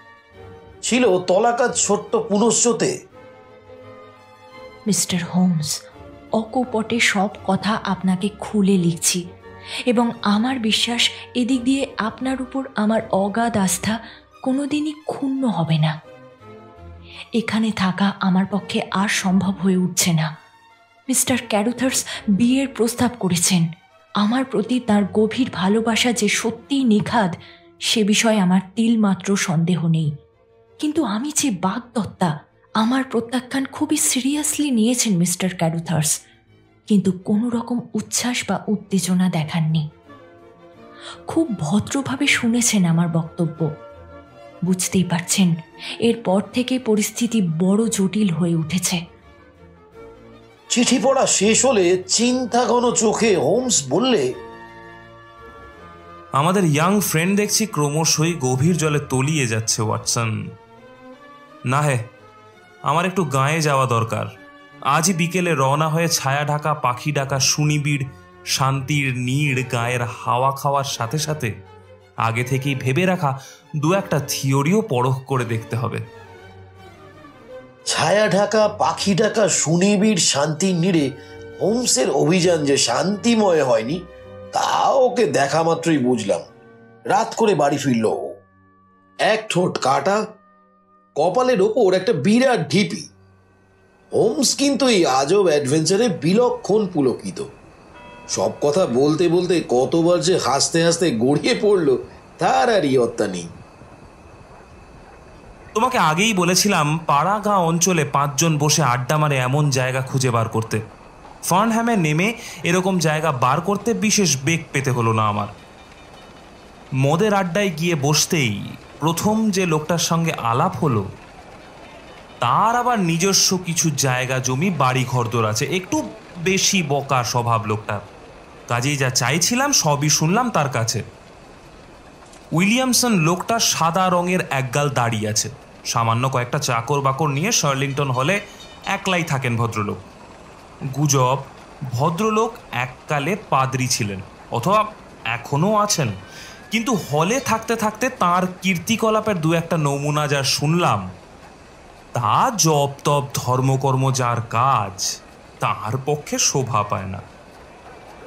ছিল তলাকাজ ছোট্ট পুনশ্চতে। মিস্টার হোমস, অকপটে সব কথা আপনাকে খুলে লিখছি, এবং আমার বিশ্বাস এদিক দিয়ে আপনার উপর আমার অগাধ আস্থা কোনোদিনই ক্ষুণ্ণ হবে না। এখানে থাকা আমার পক্ষে আর সম্ভব হয়ে উঠছে না। মিস্টার ক্যারুথার্স বিয়ের প্রস্তাব করেছেন। আমার প্রতি তার গভীর ভালোবাসা যে সত্যিই নিখাদ, সে বিষয়ে আমার তিলমাত্র সন্দেহ নেই। কিন্তু আমি যে বাগদত্তা, আমার প্রত্যাখ্যান খুবই সিরিয়াসলি নিয়েছেন মিস্টার ক্যারুথার্স, কিন্তু কোনো রকম উচ্ছ্বাস বা উত্তেজনা দেখাননি। খুব ভদ্রভাবে শুনেছেন আমার বক্তব্য। বুঝতেই পারছেন, এরপর থেকে পরিস্থিতি বড় জটিল হয়ে উঠেছে। চিঠি পড়া শেষ হলে চিন্তা ঘন চোখে হোমস বললে, আমাদের ইয়াং ফ্রেন্ড দেখছি ক্রমশই গভীর জলে তলিয়ে যাচ্ছে ওয়াটসন। না হে, আমার একটু গাঁয়ে যাওয়া দরকার। আজই বিকেলে রওনা হয়ে ছায়া ঢাকা পাখি ডাকা সুনিবিড় শান্তির নীড় গায়ের হাওয়া খাওয়ার সাথে সাথে আগে থেকেই ভেবে রাখা দু একটা থিওরিও পরখ করে দেখতে হবে। ছায়া ঢাকা পাখি ঢাকা সুনিবিড় শান্তির নীড়ে হোমসের অভিযান যে শান্তিময় হয়নি তা ওকে দেখা মাত্রই বুঝলাম। রাত করে বাড়ি ফিরল, এক ঠোঁট কাটা, কপালের ওপর একটা বিরাট ঢিপি। হোমস কিন্তু এই আজব অ্যাডভেঞ্চারে বিলক্ষণ পুলকিত। সব কথা বলতে বলতে কতবার যে হাসতে হাসতে গড়িয়ে পড়লো তার আর ইয়ত্তা নেই। তোমাকে আগেই বলেছিলাম পাড়াগাঁ অঞ্চলে 5 জন বসে আড্ডা মারে এমন জায়গা খুঁজে বার করতে। ফার্নহ্যামে নেমে এরকম জায়গা বার করতে বিশেষ বেগ পেতে হলো না আমার। মদের আড্ডায় গিয়ে বসতেই প্রথম যে লোকটার সঙ্গে আলাপ হলো তার আবার নিজস্ব কিছু জায়গা জমি বাড়ি ঘরদোর আছে, একটু বেশি বকা স্বভাব লোকটার। কাজেই যা চাইছিলাম সবই শুনলাম তার কাছে। উইলিয়ামসন লোকটা সাদা রঙের একগাল দাড়ি আছে, সামান্য কয়েকটা চাকর বাকর নিয়ে শার্লিংটন হলে একলাই থাকেন ভদ্রলোক। গুজব ভদ্রলোক এককালে পাদ্রী ছিলেন অথবা এখনও আছেন, কিন্তু হলে থাকতে থাকতে তাঁর কীর্তিকলাপের দু একটা নমুনা যা শুনলাম তা জপ তপ ধর্মকর্ম যার কাজ তার পক্ষে শোভা পায় না।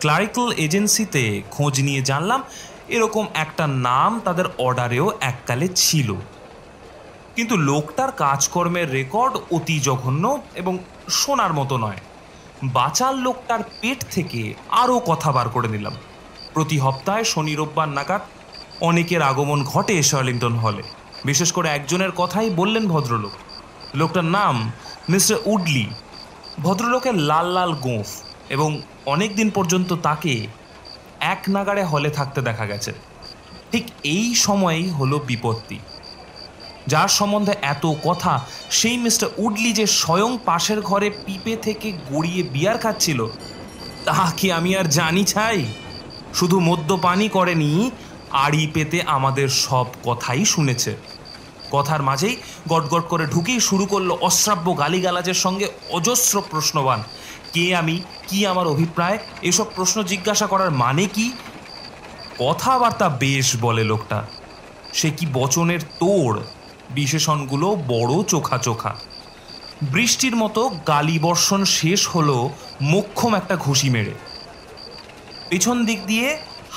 ক্লারিক্যাল এজেন্সিতে খোঁজ নিয়ে জানলাম এরকম একটা নাম তাদের অর্ডারেও এককালে ছিল, কিন্তু লোকটার কাজকর্মের রেকর্ড অতি জঘন্য এবং শোনার মতো নয়। বাচাল লোকটার পেট থেকে আরও কথা বার করে নিলাম। প্রতি সপ্তাহে শনি রোববার নাগাদ অনেকের আগমন ঘটে শার্লিংটন হলে। বিশেষ করে একজনের কথাই বললেন ভদ্রলোক। লোকটার নাম মিস্টার উডলি। ভদ্রলোকের লাল লাল গোঁফ এবং অনেক দিন পর্যন্ত তাকে এক নাগাড়ে হলে থাকতে দেখা গেছে। ঠিক এই সময়েই হলো বিপত্তি। যার সম্বন্ধে এত কথা সেই মিস্টার উডলি যে স্বয়ং পাশের ঘরে পিপে থেকে গড়িয়ে বিয়ার খাচ্ছিল তা কি আমি আর জানি চাই? শুধু মদ্যপানই করেনি, আড়ি পেতে আমাদের সব কথাই শুনেছে। কথার মাঝেই গটগট করে ঢুকেই শুরু করলো অশ্রাব্য গালিগালাজের সঙ্গে অজস্র প্রশ্নবান। কে আমি, কি আমার অভিপ্রায়, এসব প্রশ্ন জিজ্ঞাসা করার মানে কি? কথাবার্তা বেশ বলে লোকটা, সে কি বচনের তোড়, বিশেষণগুলো বড় চোখা চোখা। বৃষ্টির মতো গালিবর্ষণ শেষ হলো মোক্ষম একটা ঘুষি মেরে। পেছন দিক দিয়ে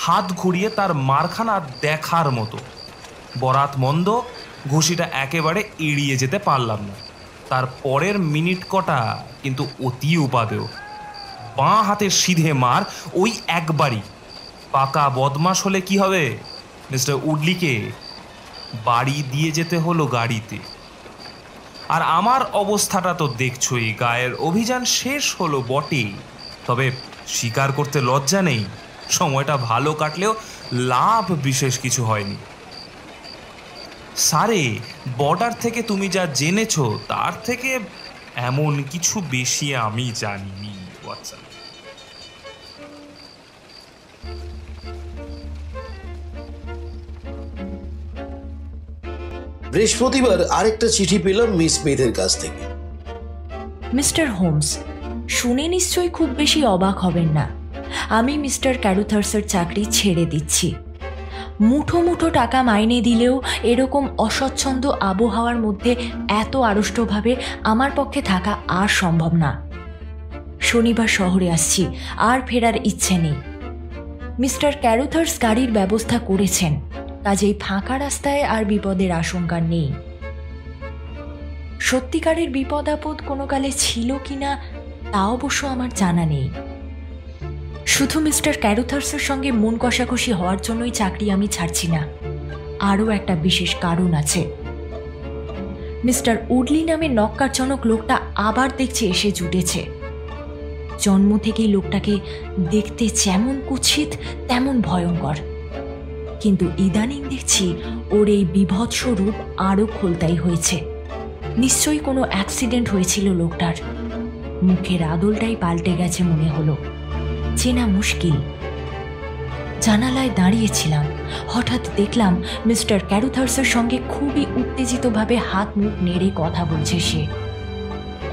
হাত ঘুরিয়ে তার মারখানা দেখার মতো। বরাত মন্দ, ঘুষিটা একেবারে এড়িয়ে যেতে পারলাম না। তার পরের মিনিট কটা কিন্তু অতি উপাদেয়। বাঁ হাতের সিধে মার ওই একবারই। পাকা বদমাশ হলে কি হবে, মিস্টার উডলিকে বাড়ি দিয়ে যেতে হলো গাড়িতে। আর আমার অবস্থাটা তো দেখছই। গায়ের অভিযান শেষ হলো বটে, তবে স্বীকার করতে লজ্জা নেই সময়টা ভালো কাটলেও লাভ বিশেষ কিছু হয়নি। সারে বর্ডার থেকে তুমি যা জেনেছো তার থেকে এমন কিছু বেশি আমি জানিনি। আচ্ছা, বৃহস্পতিবার আরেকটা চিঠি পেলাম মিস স্মিথের কাছ থেকে। মিস্টার হোমস, শুনে নিশ্চয়ই খুব বেশি অবাক হবেন না। আমি মিস্টার ক্যারুথার্সের চাকরি ছেড়ে দিচ্ছি। মুঠো মুঠো টাকা মাইনে দিলেও এরকম অস্বচ্ছন্দ আবহাওয়ার মধ্যে এত আড়ষ্টভাবে আমার পক্ষে থাকা আর সম্ভব না। শনিবার শহরে আসছি, আর ফেরার ইচ্ছে নেই। মিস্টার ক্যারুথার্স গাড়ির ব্যবস্থা করেছেন, কাজেই ফাঁকা রাস্তায় আর বিপদের আশঙ্কা নেই। সত্যিকারের বিপদ আপদ কোনো কালে ছিল কিনা তা অবশ্য আমার জানা নেই। শুধু মিস্টার ক্যারুথার্সের সঙ্গে মন কষাকষি হওয়ার জন্যই চাকরি আমি ছাড়ছি না। আরও একটা বিশেষ কারণ আছে। মিস্টার উডলি নামে নক্কারজনক লোকটা আবার দেখছে এসে জুটেছে। জন্ম থেকেই লোকটাকে দেখতে যেমন কুৎসিত তেমন ভয়ঙ্কর, কিন্তু ইদানিং দেখছি ওর এই বিভৎস রূপ আরও খোলতাই হয়েছে। নিশ্চয়ই কোনো অ্যাক্সিডেন্ট হয়েছিল লোকটার। মুখের আদলটাই পাল্টে গেছে মনে হলো, চেনা মুশকিল। জানালায় দাঁড়িয়েছিলাম, হঠাৎ দেখলাম মিস্টার ক্যারুথার্সের সঙ্গে খুবই উত্তেজিতভাবে হাত মুখ নেড়ে কথা বলছে সে।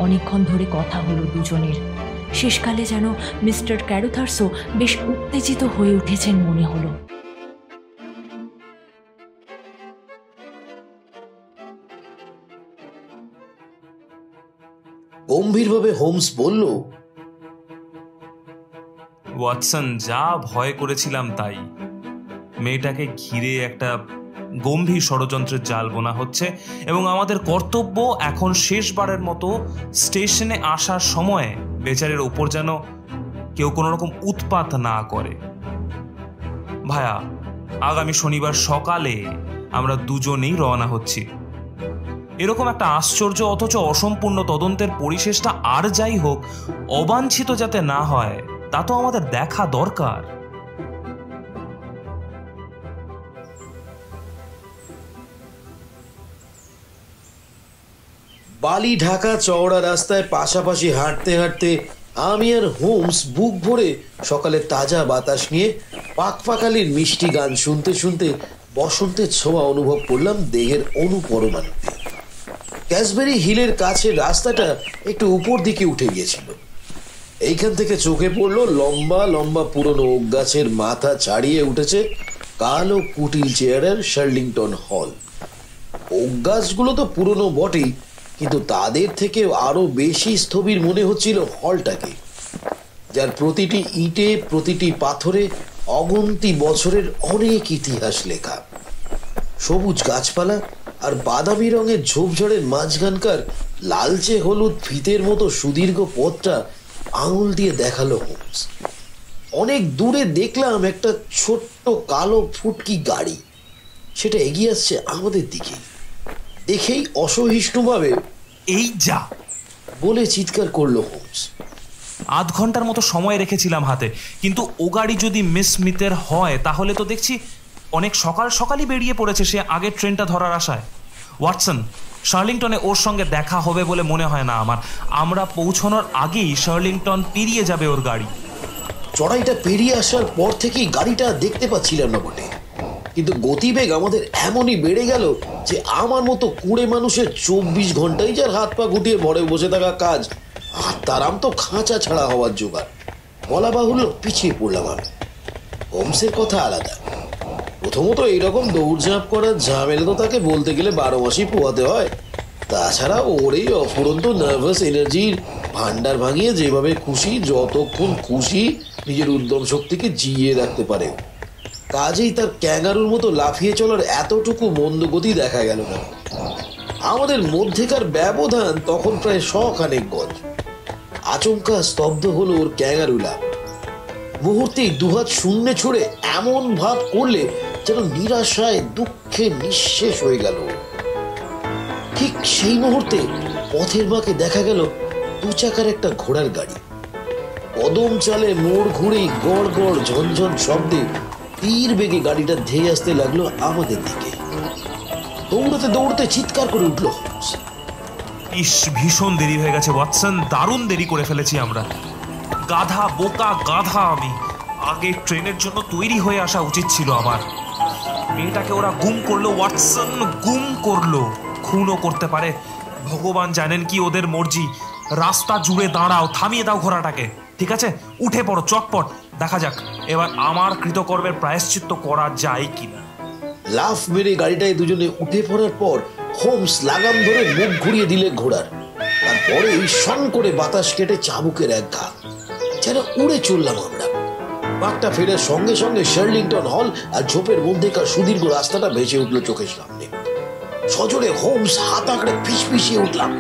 অনেকক্ষণ ধরে কথা হলো দুজনের। শেষকালে যেন মিস্টার ক্যারুথার্সও বেশ উত্তেজিত হয়ে উঠেছেন মনে হলো। গম্ভীরভাবে হোমস বলল, ওয়াটসন, যা ভয় করেছিলাম তাই। মেয়েটাকে ঘিরে একটা গম্ভীর ষড়যন্ত্রের জাল বোনা হচ্ছে এবং আমাদের কর্তব্য এখন শেষবারের মতো স্টেশনে আসার সময় বেচারের ওপর যেন কেউ কোনো রকম উৎপাত না করে। ভায়া, আগামী শনিবার সকালে আমরা দুজনেই রওনা হচ্ছি। এরকম একটা আশ্চর্য অথচ অসম্পূর্ণ তদন্তের পরিশেষটা আর যাই হোক অবাঞ্ছিত যাতে না হয় তা তো আমাদের দেখা দরকার। বালি ঢাকা চওড়া রাস্তায় পাশাপাশি হাঁটতে হাঁটতে আমি আর হোমস বুক ভরে সকালে তাজা বাতাস নিয়ে পাকপাকালির মিষ্টি গান শুনতে শুনতে বসন্তের ছোঁয়া অনুভব করলাম দেহের অনুপরমাণুতে। ক্যাসবেরি হিলের কাছে রাস্তাটা একটু উপর দিকে উঠে গিয়েছিল। এইখান থেকে চোখে পড়লো লম্বা লম্বা পুরনো ওক গাছের মাথা ছাড়িয়ে উঠেছে কালো কুটিল চেয়ারের শার্লিংটন হল। ওক গাছগুলো তো পুরনো বটেই, কিন্তু তাদের থেকে আরো বেশি স্থবির মনে হচ্ছিল হলটাকে, যার প্রতিটি ইটে প্রতিটি পাথরে অগন্তি বছরের অনেক ইতিহাস লেখা। সবুজ গাছপালা আর বাদামি রঙের ঝোপঝাড়ের মাঝখানকার লালচে হলুদ ফিতের মতো সুদীর্ঘ পথটা আঙুল দিয়ে দেখালো হোমস। অনেক দূরে দেখলাম একটা ছোট্ট কালো ফুটকি গাড়ি, সেটা এগিয়ে আসছে আমাদের দিকে। দেখেই অসহিষ্ণুভাবে এই যা বলে চিৎকার করলো হোমস। আধ ঘন্টার মতো সময় রেখেছিলাম হাতে, কিন্তু ও গাড়ি যদি মিস স্মিথের হয় তাহলে তো দেখছি অনেক সকাল সকালই বেরিয়ে পড়েছে সে আগের ট্রেনটা ধরার আশায়। ওয়াটসন, শার্লিংটনে ওর সঙ্গে দেখা হবে বলে মনে হয় না আমার। আমরা পৌঁছানোর আগেই শার্লিংটন পেরিয়ে যাবে ওর গাড়ি। চড়াইটা পেরিয়ে আসার পর থেকেই গাড়িটা দেখতে পাচ্ছিলাম না বটে, কিন্তু গতিবেগ আমাদের এমনই বেড়ে গেল যে আমার মতো কুড়ে মানুষের 24 ঘন্টাই যার হাত পা গুটিয়ে ভরে বসে থাকা কাজ, আর তারাম তো খাঁচা ছাড়া হওয়ার জোগাড়। বলা বাহুল্য পিছিয়ে পড়লাম আমি। হোমসের কথা আলাদা। প্রথমত এইরকম দৌড়ঝাঁপ করার ঝামেলা তো তাকে বলতে গেলে 12 মাসই পোহাতে হয়। তাছাড়া ওর এই অফুরন্ত নার্ভাস এনার্জির ভান্ডার ভাঙিয়ে যেভাবে খুশি যতক্ষণ খুশি নিজের উদ্যম শক্তিকে জিইয়ে রাখতে পারে, কাজেই তার ক্যাঙ্গারুর মতো লাফিয়ে চলার এতটুকু মন্দগতি দেখা গেল না। আমাদের মধ্যেকার ব্যবধান তখন প্রায় 100 খানেক গজ। আচমকা স্তব্ধ হলো ওর ক্যাঙ্গারু লাফ। মুহূর্তেই দুহাত শূন্যে ছুড়ে এমন ভাব করলে যেন নিরাশায় দুঃখে নিঃশেষ হয়ে গেল। ঠিক সেই মুহূর্তে পথের বাঁকে দেখা গেল 2 চাকার একটা ঘোড়ার গাড়ি। কদম চালে মোড় ঘুরেই গড় গড় ঝনঝন শব্দে তীর বেগে গাড়িটা ধেয়ে আসতে লাগলো আমাদের দিকে। দৌড়তে দৌড়তে চিৎকার করে উঠল হোমস। ইস, ভীষণ দেরি হয়ে গেছে ওয়াটসন, দারুণ দেরি করে ফেলেছি আমরা। গাধা, বোকা গাধা আমি। আগে ট্রেনের জন্য তৈরি হয়ে আসা উচিত ছিল আমার। মেয়েটাকে ওরা গুম করলো ওয়াটসন, গুম করলো। খুনও করতে পারে, ভগবান জানেন কি ওদের মর্জি। রাস্তা জুড়ে দাঁড়াও, থামিয়ে দাও ঘোড়াটাকে। ঠিক আছে, উঠে পড়ো চটপট, দেখা যাক এবার আমার কৃতকর্মের প্রায়শ্চিত্ত করা যায় কিনা। লাফ মেরে গাড়িটায় দুজনে উঠে পড়ার পর হোমস লাগাম ধরে মুখ ঘুরিয়ে দিলে ঘোড়ার। তারপরে শন করে বাতাস কেটে চাবুকের এক ঘা, যেন উড়ে চললাম আমরা। পাকটা ফেরার সঙ্গে সঙ্গে শার্লিংটন হল আর ঝোপের মধ্যেকার সুদীর্ঘ রাস্তাটা ভেসে উঠলো চোখের সামনে। সজোরে হোমস হাত আঁকড়ে ফিসফিসিয়ে উঠলাম,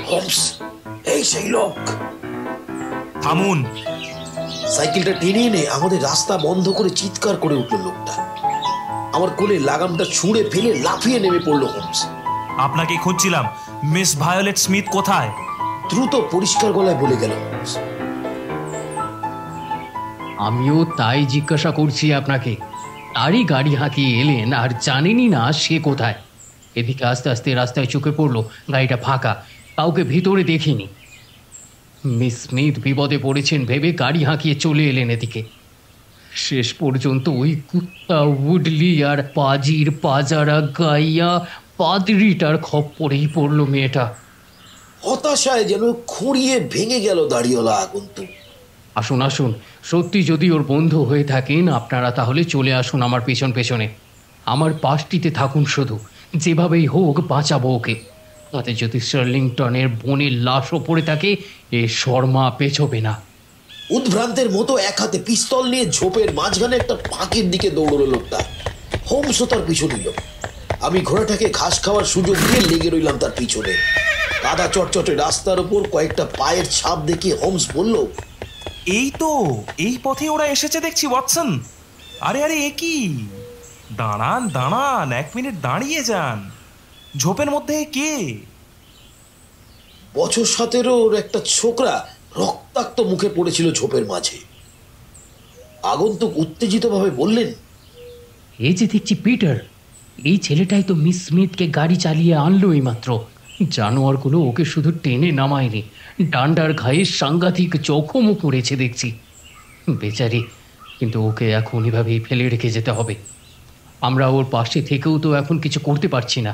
হোমস, এই সেই লোক। থামুন। সাইকেলটা টেনে এনে আমাদের রাস্তা বন্ধ করে চিৎকার করে উঠল লোকটা। আমার কোলে লাগামটা ছুঁড়ে ফেলে লাফিয়ে নেমে পড়লো হোমস। আপনাকে খুঁজছিলাম। মিস ভায়োলেট স্মিথ কোথায়? দ্রুত পরিষ্কার গলায় বলে গেল হোমস। আমিও তাই জিজ্ঞাসা করছি আপনাকে। তারই গাড়ি হাঁকিয়ে এলেন আর জানেনই না সে কোথায়। এদিকে আস্তে আস্তে রাস্তায় চোখে পড়লো গাড়িটা ফাঁকা, কাউকে ভিতরে দেখিনি। মিস স্মিথ বিপদে পড়েছেন ভেবে গাড়ি হাঁকিয়ে চলে এলেন এদিকে। শেষ পর্যন্ত ওই কুত্তা উডলি আর পাজির পাজারা গাইয়া পাদরিটার খপ্পরেই পড়ল মেয়েটা। হতাশায় যেন খুঁড়িয়ে ভেঙে গেল দাড়িওয়ালা আগন্তুক। আসুন আসুন, সত্যি যদি ওর বন্ধু হয়ে থাকেন আপনারা তাহলে চলে আসুন আমার পেছন পেছনে। আমার পাশটিতে থাকুন শুধু, যেভাবেই হোক বাঁচাবো ওকে। তাতে যদি শার্লিংটনের বোনের লাশও পড়ে থাকে এ শর্মা পেছবে না। উদ্ভ্রান্তের মতো এক হাতে পিস্তল নিয়ে ঝোপের মাঝখানে একটা ফাঁকির দিকে দৌড়লো লোকটা। হোমসও তার পিছু নিল। আমি ঘোড়াটাকে ঘাস খাওয়ার সুযোগ দিয়ে লেগে রইলাম তার পিছনে। কাদা চটচটে রাস্তার উপর কয়েকটা পায়ের ছাপ দেখে হোমস বলল, এই তো এই পথে ওরা এসেছে দেখছি ওয়াটসন। আরে আরে এ কি, দাঁড়ান দাঁড়ান, 1 মিনিট দাঁড়িয়ে যান। ঝোপের মধ্যে কে? বছর 17-ওর একটা ছোকরা রক্তাক্ত মুখে পড়েছিল ঝোপের মাঝে। আগন্তুক উত্তেজিতভাবে বললেন, এই যে দেখছি পিটার, এই ছেলেটাই তো মিস স্মিথকে গাড়ি চালিয়ে আনলো এইমাত্র। জানোয়ারগুলো ওকে শুধু টেনে নামায়নি, ডান্ডার ঘায়ে সাংঘাতিক জখমও পড়েছে দেখছি। বেচারি, কিন্তু ওকে এখন এভাবেই ফেলে রেখে যেতে হবে। আমরা ওর পাশে থেকেও তো এখন কিছু করতে পারছি না।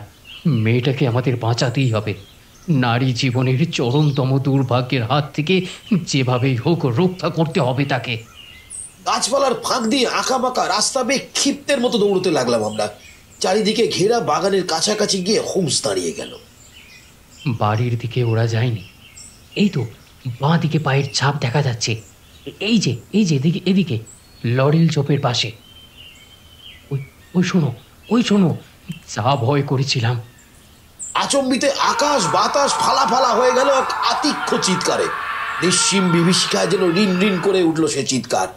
মেয়েটাকে আমাদের বাঁচাতেই হবে। নারী জীবনের চরমতম দুর্ভাগ্যের হাত থেকে যেভাবেই হোক রক্ষা করতে হবে তাকে। গাছপালার ফাঁক দিয়ে আঁকা বাঁকা রাস্তা বেয়ে ক্ষিপ্তের মতো দৌড়তে লাগলাম আমরা। চারিদিকে ঘেরা বাগানের কাছাকাছি গিয়ে হোমস দাঁড়িয়ে গেল। বাড়ির দিকে ওরা যায়নি। এই তো বাঁ দিকে পায়ের ছাপ দেখা যাচ্ছে। এই যে এদিকে এদিকে লরেল চোপের পাশে। ওই শোনো, যা ভয় করেছিলাম। আচম্বিতে আকাশ বাতাস ফালা ফালা হয়ে গেল এক আতিক্ষ চিৎকারে। নিশ্চিম বিভীষিকায় যেন রিন রিন করে উঠল সে চিৎকার।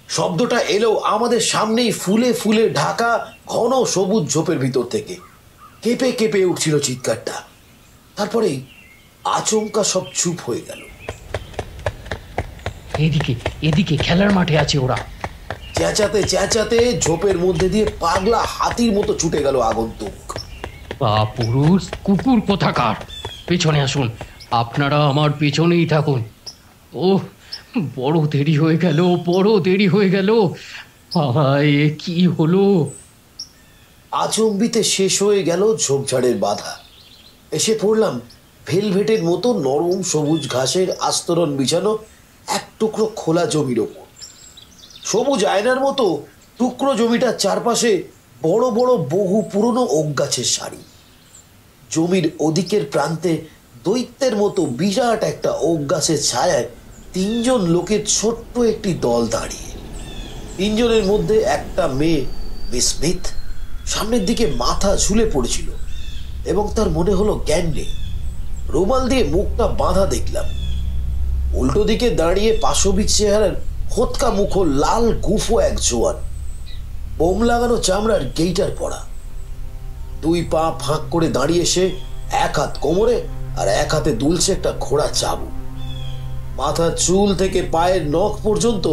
শব্দটা এলো আমাদের সামনেই ফুলে ফুলে ঢাকা ঘন সবুজ ঝোপের ভিতর থেকে। কেঁপে কেঁপে উঠছিল চিৎকারটা। তারপরে আচমকা সব চুপ হয়ে গেল। এদিকে খেলার মাঠে আছে ওরা। চেঁচাতে চেঁচাতে ঝোপের মধ্যে দিয়ে পাগলা হাতির মতো ছুটে গেল আগন্তুক। পুরুষ কুকুর কোথাকার, পেছনে আসুন, আপনারা আমার পেছনেই থাকুন। ও বড় দেরি হয়ে গেল। এ কি হলো? আচম্বিতে শেষ হয়ে গেল ঝোপঝাড়ের বাধা। এসে পড়লাম ভেলভেটের মতো নরম সবুজ ঘাসের আস্তরণ বিছানো এক টুকরো খোলা জমির ওপর। সবুজ আয়নার মতো টুকরো জমিটার চারপাশে বড় বড় বহু পুরনো ওক গাছের সারি। জমির ওদিকের প্রান্তে দৈত্যের মতো বিরাট একটা ওক গাছের ছায়ায় 3 জন লোকের ছোট্ট একটি দল দাঁড়িয়ে। 3 জনের মধ্যে একটা মেয়ে, মিস স্মিথ, সামনের দিকে মাথা ঝুলে পড়েছিল এবং তার মনে হলো জ্ঞান নেই। রুমাল দিয়ে মুখটা বাঁধা দেখলাম। উল্টো দিকে দাঁড়িয়ে পাশবিক চেহারার হোতকা মুখো লাল গুফো এক জোয়ান, বোম লাগানো চামড়ার গেইটার পরা। 2 পা ফাঁক করে দাঁড়িয়ে সে এক হাত কোমরে আর এক হাতে দুলছে একটা ঘোড়া চাবুক। মাথার চুল থেকে পায়ের নখ পর্যন্ত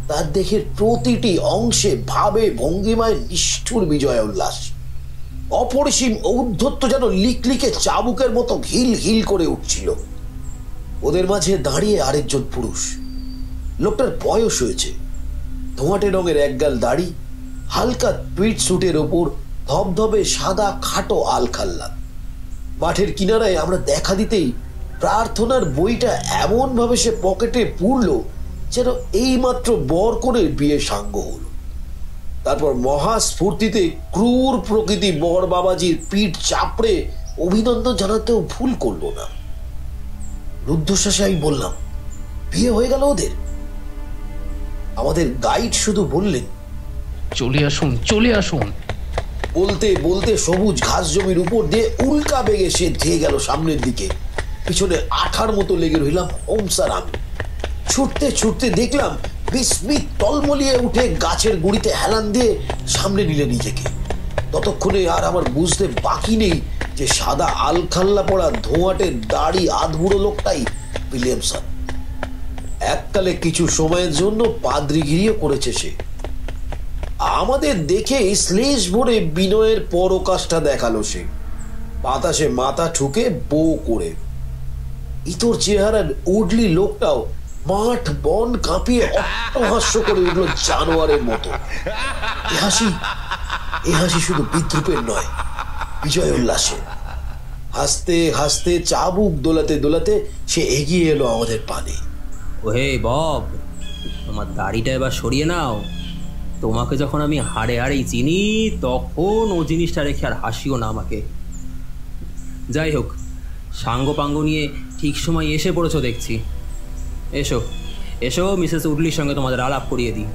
তার দেহের প্রতিটি অংশে ভাবে ভঙ্গিমায় নিষ্ঠুর বিজয় উল্লাস। অপরিসীম ঔদ্ধত্য যেন লিকলিকে চাবুকের মতো হিল হিল করে উঠছিল। ওদের মাঝে দাঁড়িয়ে আরেকজন পুরুষ। লোকটার বয়স হয়েছে, ধোঁয়াটে রঙের একগাল দাড়ি, হালকা টুইট স্যুটের ওপর ধবধবে সাদা খাটো আলখাল্লা। মাঠের কিনারায় আমরা দেখা দিতেই প্রার্থনার বইটা এমন ভাবে সে পকেটে পুরল যেন এইমাত্র বর করে বিয়ে সাঙ্গ হল। তারপর মহাস্ফূর্তিতে ক্রূর প্রকৃতি বর বাবাজির পিঠ চাপড়ে অভিনন্দন জানাতেও ভুল করল না। রুদ্ধশ্বাসে আমি বললাম, বিয়ে হয়ে গেল ওদের? আমাদের গাইড শুধু বললেন, চলে আসুন। বলতে বলতে সবুজ ঘাস জমির উপর দিয়ে উল্কা বেগে সে ধেয়ে গেল সামনের দিকে। পিছনে আঠার মতো লেগে রইলাম হোমস আর আমি। ছুটতে ছুটতে দেখলাম মিস স্মিথ টলমলিয়ে উঠে গাছের গুড়িতে হেলান দিয়ে সামনে নিলে নিজেকে। ততক্ষণে আর আমার বুঝতে বাকি নেই যে সাদা আলখাল্লা পড়া ধোঁয়াটে দাড়ি আধবুড়ো লোকটাই উইলিয়ামসন। এককালে কিছু সময়ের জন্য পাদ্রিগিরিও করেছে সে। আমাদের দেখে শ্লেষ ভরে বিনয়ের পরকাশটা দেখালো সে। বাতাসে মাথা ঠুকে বো করে। ইতর চেহারার উডলি লোকটাও মাঠ বন কাঁপিয়ে অট্টহাস্য করে উঠল জানোয়ারের মতো। এ হাসি শুধু বিদ্রুপের নয়, বিজয় উল্লাসে। হাসতে হাসতে চাবুক দোলাতে দোলাতে সে এগিয়ে এলো আমাদের পানে। ওহে বব, তোমার দাড়িটা এবার সরিয়ে নাও। তোমাকে যখন আমি হাড়ে হাড়েই চিনি, তখন ও জিনিসটা রেখে আর হাসিও না আমাকে। যাই হোক, সাঙ্গ পাঙ্গ নিয়ে ঠিক সময় এসে পড়েছো দেখছি। এসো এসো, মিসেস উডলির সঙ্গে তোমাদের আলাপ করিয়ে দিই।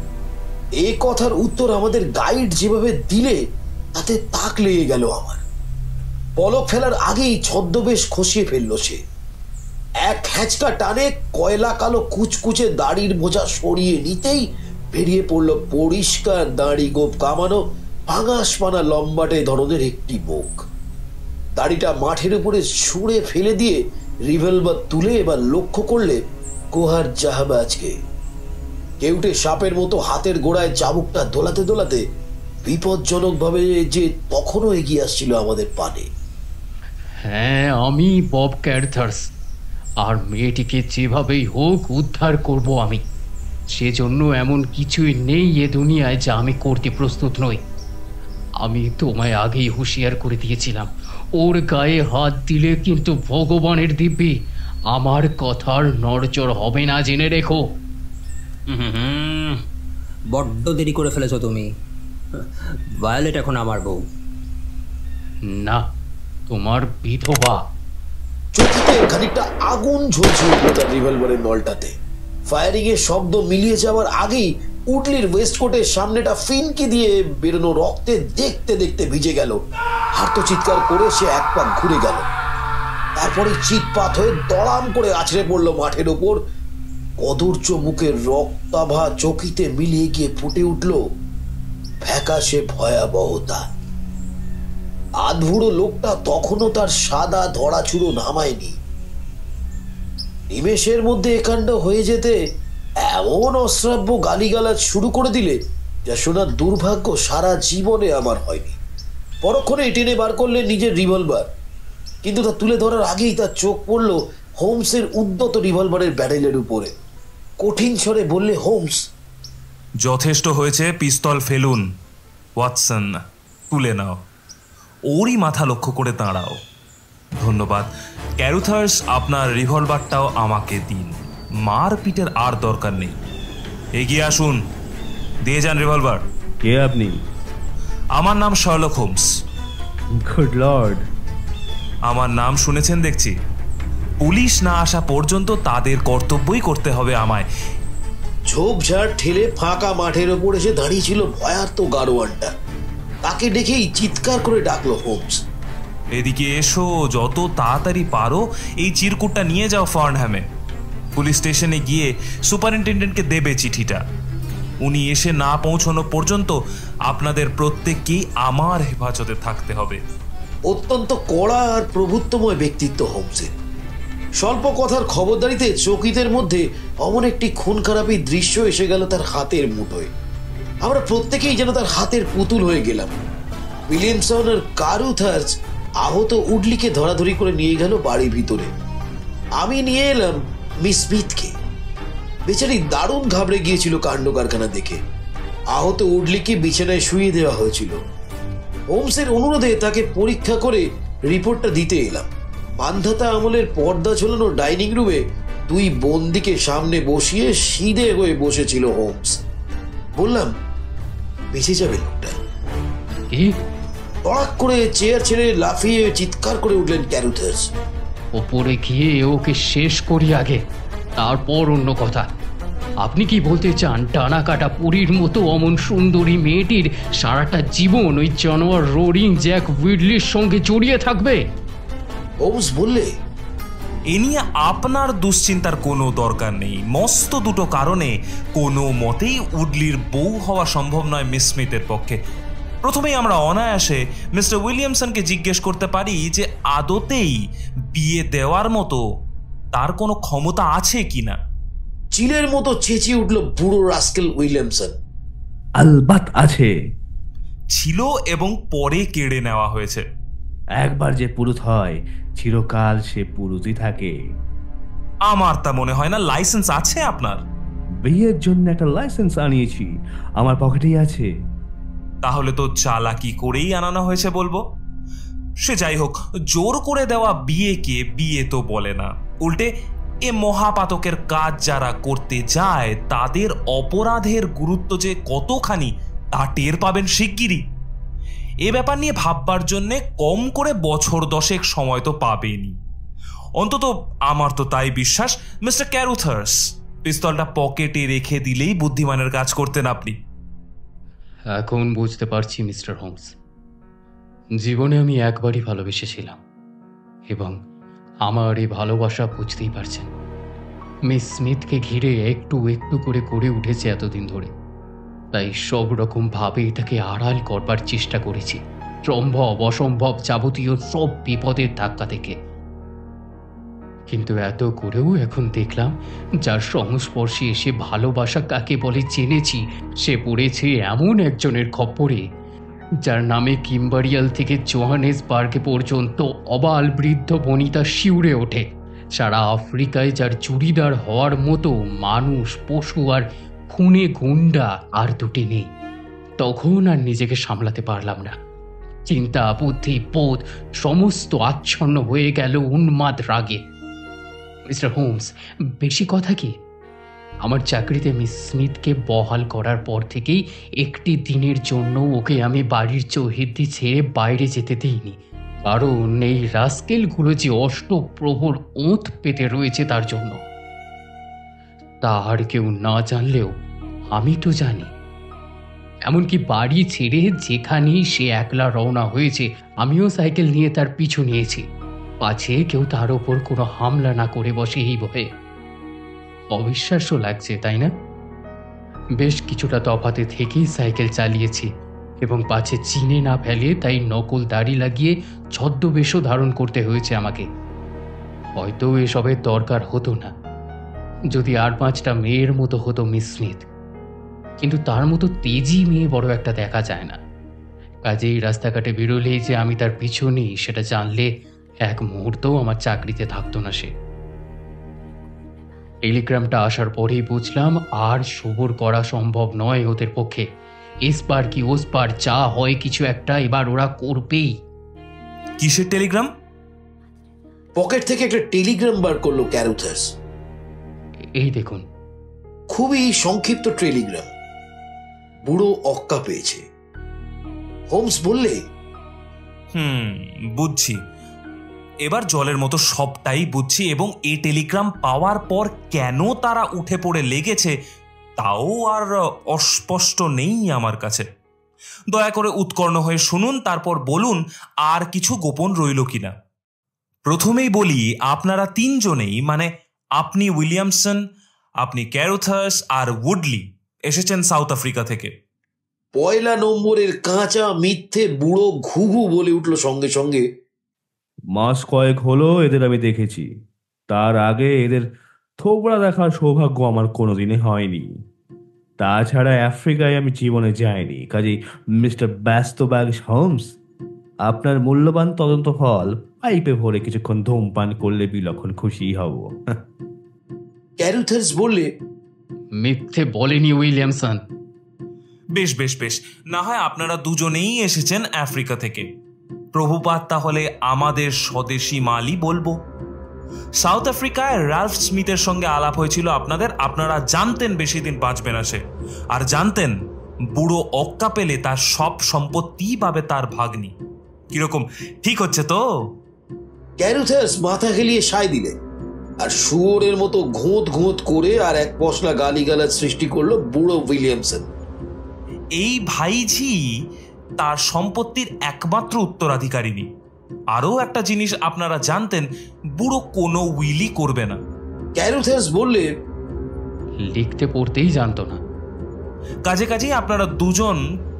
এ কথার উত্তর আমাদের গাইড যেভাবে দিলে তাতে তাক লেগে গেল আমার। পলক ফেলার আগেই ছদ্মবেশ খসিয়ে ফেললো সে। এক হ্যাঁচকা টানে কয়লা কালো কুচকুচে দাড়ির বোঝা সরিয়ে নিতেই বেরিয়ে পড়লো পরিষ্কার দাড়ি গোপ কামানো পাঙাশপানা লম্বাটে ধরনের একটি মুখ। দাড়িটা মাঠের উপরে ছুঁড়ে ফেলে দিয়ে রিভলভার তুলে এবার লক্ষ্য করলে কোহার জাহাবাজকে। কেউটে সাপের মতো হাতের গোড়ায় চাবুকটা দোলাতে দোলাতে বিপজ্জনক ভাবে যে তখনও এগিয়ে আসছিল আমাদের পানে। হ্যাঁ, আমি বব ক্যারথার্স, আর মেয়েটিকে যেভাবেই হোক উদ্ধার করব আমি। সেজন্য এমন কিছুই নেই এ দুনিয়ায় যা আমি করতে প্রস্তুত নই। আমি তোমায় আগেই হুঁশিয়ার করে দিয়েছিলাম, ওর গায়ে হাত দিলে কিন্তু ভগবানের দিব্যি আমার কথার নড়চড় হবে না, জেনে রেখো। বড্ড দেরি করে ফেলেছো তুমি। ভায়োলেট এখন আমার বউ না, তোমার বিধবা। চোখে খানিকটা আগুন ঝলছে উঠল তার রিভলভারের নলটাতে। ফায়ারিং এর শব্দ মিলিয়ে যাওয়ার আগেই উডলির ওয়েস্টকোটের সামনেটা ফিনকি দিয়ে বেরোনো রক্তে দেখতে দেখতে ভিজে গেল। হার্ত চিৎকার করে সে এক পাক ঘুরে গেল। তারপরে চিৎপাত হয়ে দড়াম করে আছড়ে পড়লো মাঠের ওপর। কদর্চ মুখের রক্তাভা চকিতে মিলিয়ে গিয়ে ফুটে উঠল ফ্যাকাশে ভয়াবহতা। আধবুড়ো লোকটা তখনও তার সাদা ধরা চুড়ো নামায়নি। নিমেষের মধ্যে একাণ্ড হয়ে যেতে এমন অশ্রাব্য গালিগালাজ শুরু করে দিলে যা শোনার দুর্ভাগ্য সারা জীবনে আমার হয়নি। পরক্ষণে টেনে বার করলে নিজের রিভলভার, কিন্তু তা তুলে ধরার আগেই তার চোখ পড়ল হোমসের উদ্যত রিভলভারের ব্যারেলের উপরে। কঠিন স্বরে বললে, হোমস, যথেষ্ট হয়েছে, পিস্তল ফেলুন। ওয়াটসন, তুলে নাও। ওরই মাথা লক্ষ্য করে দাঁড়াও। ধন্যবাদ ক্যারুথার্স, আপনার রিভলভারটাও আমাকে দিন। মারপিটের আর দরকার নেই। এগিয়ে আসুন, দিয়ে যান রিভলভার। কে আপনি? আমার নাম শার্লক হোমস। Good Lord. আমার নাম শুনেছেন দেখছি। পুলিশ না আসা পর্যন্ত তাদের কর্তব্যই করতে হবে আমায়। ঝোপঝাড় ঠেলে ফাঁকা মাঠের ওপর এসে দাঁড়িয়েছিল ভয়ার্ত গাড়োয়ানটা। তাকে দেখেই চিৎকার করে ডাকলো হোমস, এদিকে এসো, যত তাড়াতাড়ি পারো এই চিরকুটটা নিয়ে যাও ফার্নহ্যামে। পুলিশ স্টেশনে গিয়ে সুপারিনটেন্ডেন্টকে দেবে চিঠিটা। উনি এসে না পৌঁছানো পর্যন্ত আপনাদের প্রত্যেককেই আমার হেফাজতে থাকতে হবে। অত্যন্ত কড়া আর প্রভুত্বময় ব্যক্তিত্ব হোমসের। স্বল্প কথার খবরদারিতে চকিতের মধ্যে অমন একটি খুন খারাপি দৃশ্য এসে গেল তার হাতের মুঠোয়। আমরা প্রত্যেকেই যেন তার হাতের পুতুল হয়ে গেলাম। উইলিয়ামসন আর ক্যারুথার্স আহত উডলিকে ধরাধরি করে নিয়ে গেল বাড়ির ভিতরে। আমি নিয়ে এলাম মিস স্মিথকে। বেচারি দারুণ ঘাবড়ে গিয়েছিল কাণ্ড কারখানা দেখে। আহত উডলিকে বিছানায় শুইয়ে দেওয়া হয়েছিল। হোমসের অনুরোধে তাকে পরীক্ষা করে রিপোর্টটা দিতে এলাম। মান্ধাতা আমলের পর্দা ঝোলানো ডাইনিং রুমে দুই বন্দিকে সামনে বসিয়ে সিধে হয়ে বসেছিল হোমস। বললাম, বেঁচে যাবে লোকটা। তড়াক করে চেয়ার ছেড়ে লাফিয়ে চিৎকার করে উঠলেন ক্যারুথার্স, ওপরে গিয়ে ওকে শেষ করি আগে, তারপর অন্য কথা। আপনি কি বলতে চান টানা কাটা পুরীর মতো অমন সুন্দরী মেয়েটির সারাটা জীবন ওই জানোয়ার রোরিং জ্যাক উইডলির সঙ্গে জড়িয়ে থাকবে? হোমস বললে, এ নিয়ে আপনার দুশ্চিন্তার কোনো দরকার নেই। মস্ত দুটো কারণে কোনো মতেই উডলির বউ হওয়া সম্ভব নয় মিস স্মিথের পক্ষে। প্রথমেই আমরা অনায়াসে মিস্টার উইলিয়ামসনকে জিজ্ঞেস করতে পারি যে আদতেই বিয়ে দেওয়ার মতো তার কোনো ক্ষমতা আছে কিনা। চিলের মতো চেঁচিয়ে উঠল বুড়ো রাস্কেল উইলিয়ামসন। আলবাত আছে। ছিল এবং পরে কেড়ে নেওয়া হয়েছে। একবার যে পুরুত হয় চিরকাল সে পুরুতই থাকে। আমার তা মনে হয় না। লাইসেন্স আছে আপনার? বিয়ের জন্য একটা লাইসেন্স আনিয়েছি, আমার পকেটেই আছে। তাহলে তো চালাকি করেই আনানো হয়েছে বলবো। সে যাই হোক, জোর করে দেওয়া বিয়েকে বিয়ে তো বলে না, উল্টে এ মহাপাতকের কাজ যারা করতে যায় তাদের অপরাধের গুরুত্ব যে কতখানি তা টের পাবেন শিগগিরই। এ ব্যাপার নিয়ে ভাববার জন্যে কম করে বছর 10 সময় তো পাবেনই, অন্তত আমার তো তাই বিশ্বাস। মিস্টার ক্যারুথার্স, পিস্তলটা পকেটে রেখে দিলেই বুদ্ধিমানের কাজ করতেন আপনি। এখন বুঝতে পারছি মিস্টার হোমস, জীবনে আমি একবারই ভালোবেসেছিলাম এবং আমার এই ভালোবাসা বুঝতেই পারছেন মিস স্মিথকে ঘিরে একটু একটু করে গড়ে উঠেছে এতদিন ধরে। তাই সব রকম ভাবে এটাকে আড়াল করবার চেষ্টা করেছি, সম্ভব অসম্ভব যাবতীয় সব বিপদের ধাক্কা থেকে। কিন্তু এত করেও এখন দেখলাম যার সংস্পর্শে এসে ভালোবাসা কাকে বলে জেনেছি, সে পড়েছে এমন একজনের খপ্পরে যার নামে কিম্বারিয়াল থেকে জোহানেসবার্গে পর্যন্ত অবাল বৃদ্ধ বনিতা শিউরে ওঠে। সারা আফ্রিকায় যার চুড়িদার হওয়ার মতো মানুষ, পশু আর খুনে গুন্ডা আর দুটি নেই। তখন আর নিজেকে সামলাতে পারলাম না। চিন্তা, বুদ্ধি, বোধ সমস্ত আচ্ছন্ন হয়ে গেল উন্মাদ রাগে। মিস্টার হোমস, বেশি কথা কি, আমার চাকরিতে মিস স্মিথকে বহাল করার পর থেকেই একটি দিনের জন্য ওকে আমি বাড়ির চৌহদ্দি ছেড়ে বাইরে যেতে দিইনি, কারণ এই রাস্কেলগুলো যে অষ্টপ্রহর ওঁত পেতে রয়েছে তার জন্য। তা আর কেউ না জানলেও আমি তো জানি। এমনকি বাড়ি ছেড়ে যেখানেই সে একলা রওনা হয়েছে আমিও সাইকেল নিয়ে তার পিছু নিয়েছি, পাছে কেউ তার ওপর কোনো হামলা না করে বসে এই ভয়ে। অবিশ্বাস্য লাগছে, তাই না? বেশ কিছুটা তফাতে থেকেই সাইকেল চালিয়েছি এবং পাছে চিনে না ফেলে তাই নকল দাড়ি লাগিয়ে ছদ্মবেশও ধারণ করতে হয়েছে আমাকে। হয়তো এসবের দরকার হতো না যদি আর 5টা মেয়ের মতো হতো মিস স্মিথ, কিন্তু তার মতো তেজি মেয়ে বড় একটা দেখা যায় না। কাজেই রাস্তাঘাটে বেরোলেই যে আমি তার পিছু নেই সেটা জানলে এক মুহূর্তও আমার চাকরিতে থাকতো না সে। টেলিগ্রামটা আসার পরেই বুঝলাম আর সবর করা সম্ভব নয় ওদের পক্ষে। এসপার কি ওসপার যা হয় কিছু একটা এবার ওরা করবেই। কিসের টেলিগ্রাম? পকেট থেকে একটা টেলিগ্রাম বার করলো ক্যারুথার্স। এই দেখুন। খুবই সংক্ষিপ্ত টেলিগ্রাম। বুড়ো অক্কা পেয়েছে। হোমস বললে, বুঝছি, এবার জলের মতো সবটাই বুঝছি, এবং এই টেলিগ্রাম পাওয়ার পর কেন তারা উঠে পড়ে লেগেছে তাও আর অস্পষ্ট নেই আমার কাছে। দয়া করে উৎকর্ণ হয়ে শুনুন, তারপর বলুন আর কিছু গোপন রইল কিনা। প্রথমেই বলি, আপনারা 3 জনেই, মানে আপনি উইলিয়ামসন, আপনি ক্যারুথার্স আর উডলি এসেছেন সাউথ আফ্রিকা থেকে। 1 নম্বরের কাঁচা মিথ্যে বুড়ো ঘুঘু বলে উঠল সঙ্গে সঙ্গে। মাস কয়েক হলো এদের আমি দেখেছি, তার আগে এদের থোবড়া দেখার সৌভাগ্য আমার কোনোদিনই হয়নি। তাছাড়া আফ্রিকায় আমি জীবনে যাইনি, কাজেই মিস্টার ব্যস্তব্যাগ হোমস, আপনার মূল্যবান তদন্ত ফল পাইপে ভরে কিছুক্ষণ ধূমপান করলে বিলক্ষণ খুশি হব। ক্যারুথার্স বললে, মিথ্যে বলেনি উইলিয়ামসন। বেশ বেশ বেশ, না হয় আপনারা দুজনেই এসেছেন আফ্রিকা থেকে। প্রভুপাত তাহলে আমাদের স্বদেশী মালই বলবো। সাউথ আফ্রিকায় রাল্ফ স্মিথের সঙ্গে আলাপ হয়েছিল আপনাদের। আপনারা জানতেন বেশি দিন বাঁচবে না সে, আর জানতেন বুড়ো অক্কা পেলে তার সব সম্পত্তি পাবে তার ভাগ্নি। কিরকম, ঠিক হচ্ছে তো? ক্যারুথার্স মাথা খেলিয়ে সায় দিলে, আর শুয়োরের মতো ঘোঁত ঘোঁত করে আর এক পশলা গালিগালাজ সৃষ্টি করলো বুড়ো উইলিয়ামসন। এই ভাইঝি তার সম্পত্তির একমাত্র উত্তরাধিকারিণী। আরও একটা জিনিস আপনারা জানতেন, বুড়ো কোনো উইলি করবে না। ক্যারুথার্স বললে, লিখতে পড়তেই জানতো না। কাজেই আপনারা দুজন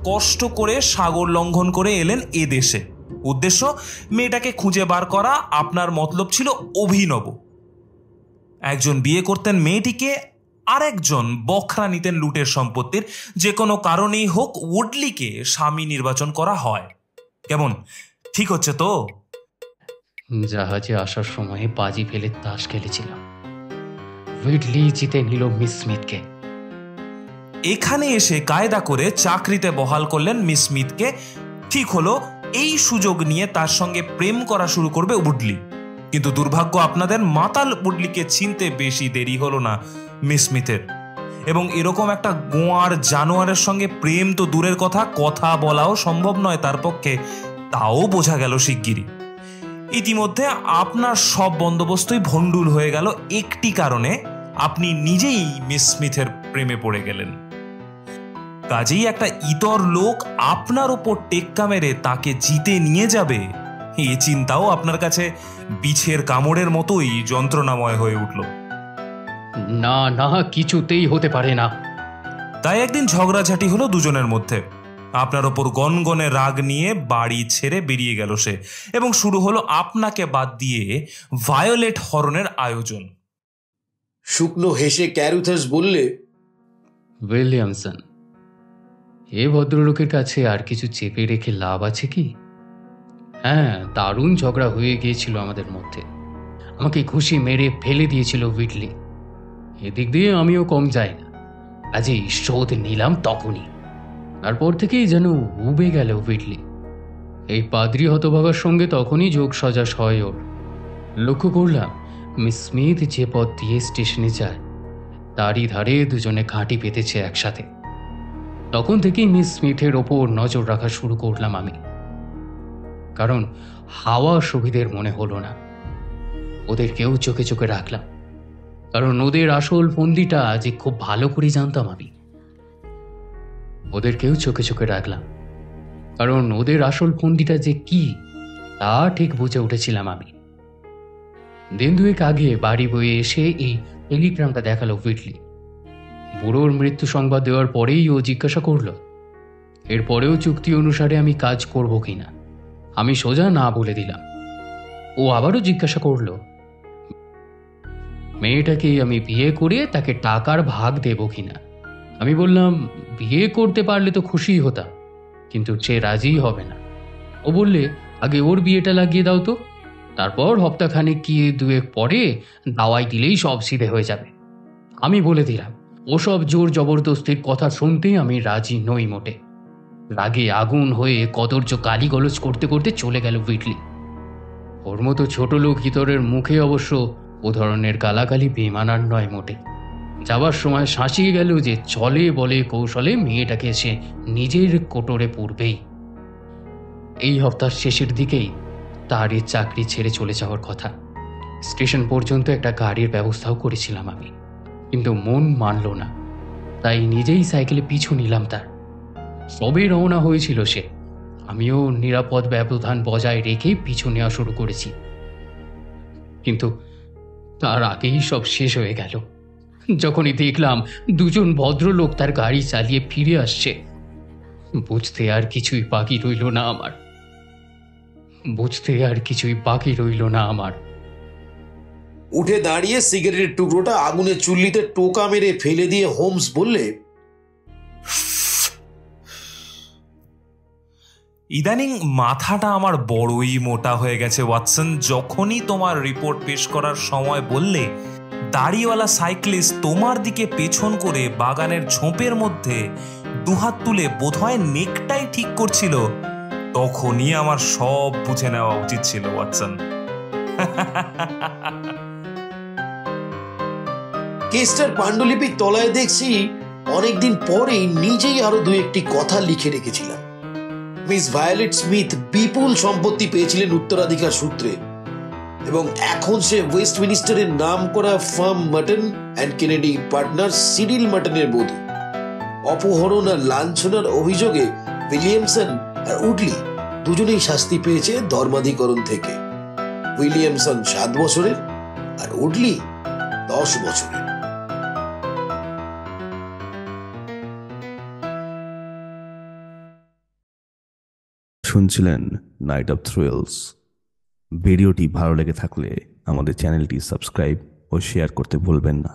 কষ্ট করে সাগর লঙ্ঘন করে এলেন এ দেশে। উদ্দেশ্য মেয়েটাকে খুঁজে বার করা। আপনার মতলব ছিল অভিনব। একজন বিয়ে করতেন মেয়েটিকে, আরেকজন বখরা নিতেন লুটের সম্পত্তির। যে কোনো কারণেই হোক উডলিকে স্বামী নির্বাচন করা হয়। কেমন, ঠিক হচ্ছে তো? জাহাজে আসার সময় বাজি ফেলে তাস খেলেছিলাম। উডলি জিতে নিল মিস স্মিথকে। এখানে এসে কায়দা করে চাকরিতে বহাল করলেন মিস স্মিথকে। ঠিক হলো এই সুযোগ নিয়ে তার সঙ্গে প্রেম করা শুরু করবে উডলি। কিন্তু দুর্ভাগ্য আপনাদের, মাতাল উডলিকে চিনতে বেশি দেরি হলো না মিস স্মিথের। এবং এরকম একটা গোয়ার জানোয়ারের সঙ্গে প্রেম তো দূরের কথা, কথা বলাও সম্ভব নয় তার পক্ষে, তাও বোঝা গেল শিগগিরই। ইতিমধ্যে আপনার সব বন্দোবস্তই ভণ্ডুল হয়ে গেল একটি কারণে, আপনি নিজেই মিস স্মিথের প্রেমে পড়ে গেলেন। কাজেই একটা ইতর লোক আপনার ওপর টেক্কা মেরে তাকে জিতে নিয়ে যাবে, এই চিন্তাও আপনার কাছে বিছের কামড়ের মতোই যন্ত্রণাময় হয়ে উঠল। না না, কিছুতেই হতে পারে না। তাই একদিন ঝগড়াঝাটি হলো দুজনের মধ্যে। আপনার ওপর গনগনে রাগ নিয়ে বাড়ি ছেড়ে বেরিয়ে গেল সে, এবং শুরু হলো আপনাকে বাদ দিয়ে ভায়োলেট হরনের আয়োজন। শুকনো হেসে ক্যারুথাস বললে, উইলিয়ামসন, এ ভদ্রলোকের কাছে আর কিছু চেপে রেখে লাভ আছে কি? হ্যাঁ, দারুণ ঝগড়া হয়ে গিয়েছিল আমাদের মধ্যে। আমাকে ঘুষি মেরে ফেলে দিয়েছিল উইটলি। এদিক দিয়ে আমিও কম যাই না, কাজেই শোধ নিলাম তখনই। তারপর থেকেই যেন উবে গেল উইটলি। এই পাদ্রী হতভাগার সঙ্গে তখনই যোগ সজাস হয় ওর। লক্ষ্য করলাম মিস স্মিথ যে পথ দিয়ে স্টেশনে যায় তারই ধারে দুজনে ঘাঁটি পেতেছে একসাথে। তখন থেকেই মিস স্মিথের ওপর নজর রাখা শুরু করলাম আমি, কারণ হাওয়া সুবিধের মনে হলো না। ওদেরকেও চোখে চোখে রাখলাম, কারণ ওদের আসল ফন্দিটা যে খুব ভালো করে জানতাম আমি। ওদেরকেও চোখে চোখে রাখলাম, কারণ ওদের আসল ফন্দিটা যে কি তা ঠিক বুঝে উঠেছিলাম আমি। দিন দুয়েক আগে বাড়ি বয়ে এসে এই টেলিগ্রামটা দেখালো উইটলি। বুড়োর মৃত্যু সংবাদ দেওয়ার পরেই ও জিজ্ঞাসা করল এরপরেও চুক্তি অনুসারে আমি কাজ করব কিনা। আমি সোজা না বলে দিলাম। ও আবারও জিজ্ঞাসা করল মেয়েটাকে আমি বিয়ে করে তাকে টাকার ভাগ দেব কিনা। আমি বললাম বিয়ে করতে পারলে তো খুশি হতাম, কিন্তু সে রাজিই হবে না। ও বললে আগে ওর বিয়েটা লাগিয়ে দাও তো, তারপর হপ্তাখানেক কি দুয়েক পরে দাওয়াই দিলেই সব সিধে হয়ে যাবে। আমি বলে দিলাম ওসব জোর জবরদস্তির কথা শুনতেই আমি রাজি নই মোটে। রাগে আগুন হয়ে কদর্য গালিগলজ করতে করতে চলে গেল উইটলি। ওর মতো ছোট লোক হিতরের মুখে অবশ্য ও ধরনের গালাগালি বেমানার নয় মোটে। যাবার সময় শাসিয়ে গেল যে চলে বলে কৌশলে মেয়েটাকে সে নিজের কোটরে পড়বেই। এই হপ্তার শেষের দিকেই তার এই চাকরি ছেড়ে চলে যাওয়ার কথা। স্টেশন পর্যন্ত একটা গাড়ির ব্যবস্থাও করেছিলাম আমি, কিন্তু মন মানল না। তাই নিজেই সাইকেলে পিছু নিলাম তার। সবে রওনা হয়েছিল সে, আমিও নিরাপদ ব্যবধান বজায় রেখে পিছু নেওয়া শুরু করেছি। কিন্তু তার আগেই সব শেষ হয়ে গেল। যখনই দেখলাম দুজন ভদ্রলোক তার গাড়ি চালিয়ে ফিরে আসছে, বুঝতে আর কিছুই বাকি রইল না আমার। উঠে দাঁড়িয়ে সিগারেটের টুকরোটা আগুনের চুল্লিতে টোকা মেরে ফেলে দিয়ে হোমস বললে, ইদানিং মাথাটা আমার বড়ই মোটা হয়ে গেছে ওয়াটসন। যখনই তোমার রিপোর্ট পেশ করার সময় বললে দাড়িওয়ালা সাইক্লিস্ট তোমার দিকে পেছন করে বাগানের ঝোপের মধ্যে দুহাত তুলে বোধহয় নেকটাই ঠিক করছিল, তখনই আমার সব বুঝে নেওয়া উচিত ছিল ওয়াটসন। কেসটার পাণ্ডুলিপির তলায় দেখছি অনেকদিন পরেই নিজেই আরো দু একটি কথা লিখে রেখেছিলাম। মিস ভায়োলেট স্মিথ বিপুল সম্পত্তি পেয়েছিলেন উত্তরাধিকার সূত্রে, এবং এখন সে ওয়েস্টমিনিস্টারের নাম করা farm mutton and Kennedy partner Cyril মাটনের বধূ। অপহরণ আর লাঞ্ছনার অভিযোগে উইলিয়ামসন আর উডলি দুজনেই শাস্তি পেয়েছে ধর্মাধিকরণ থেকে। উইলিয়ামসন 7 বছরের আর উডলি 10 বছরের। শুনছিলেন নাইট অফ থ্রিলস। ভিডিওটি ভালো লেগে থাকলে আমাদের চ্যানেলটি সাবস্ক্রাইব ও শেয়ার করতে ভুলবেন না।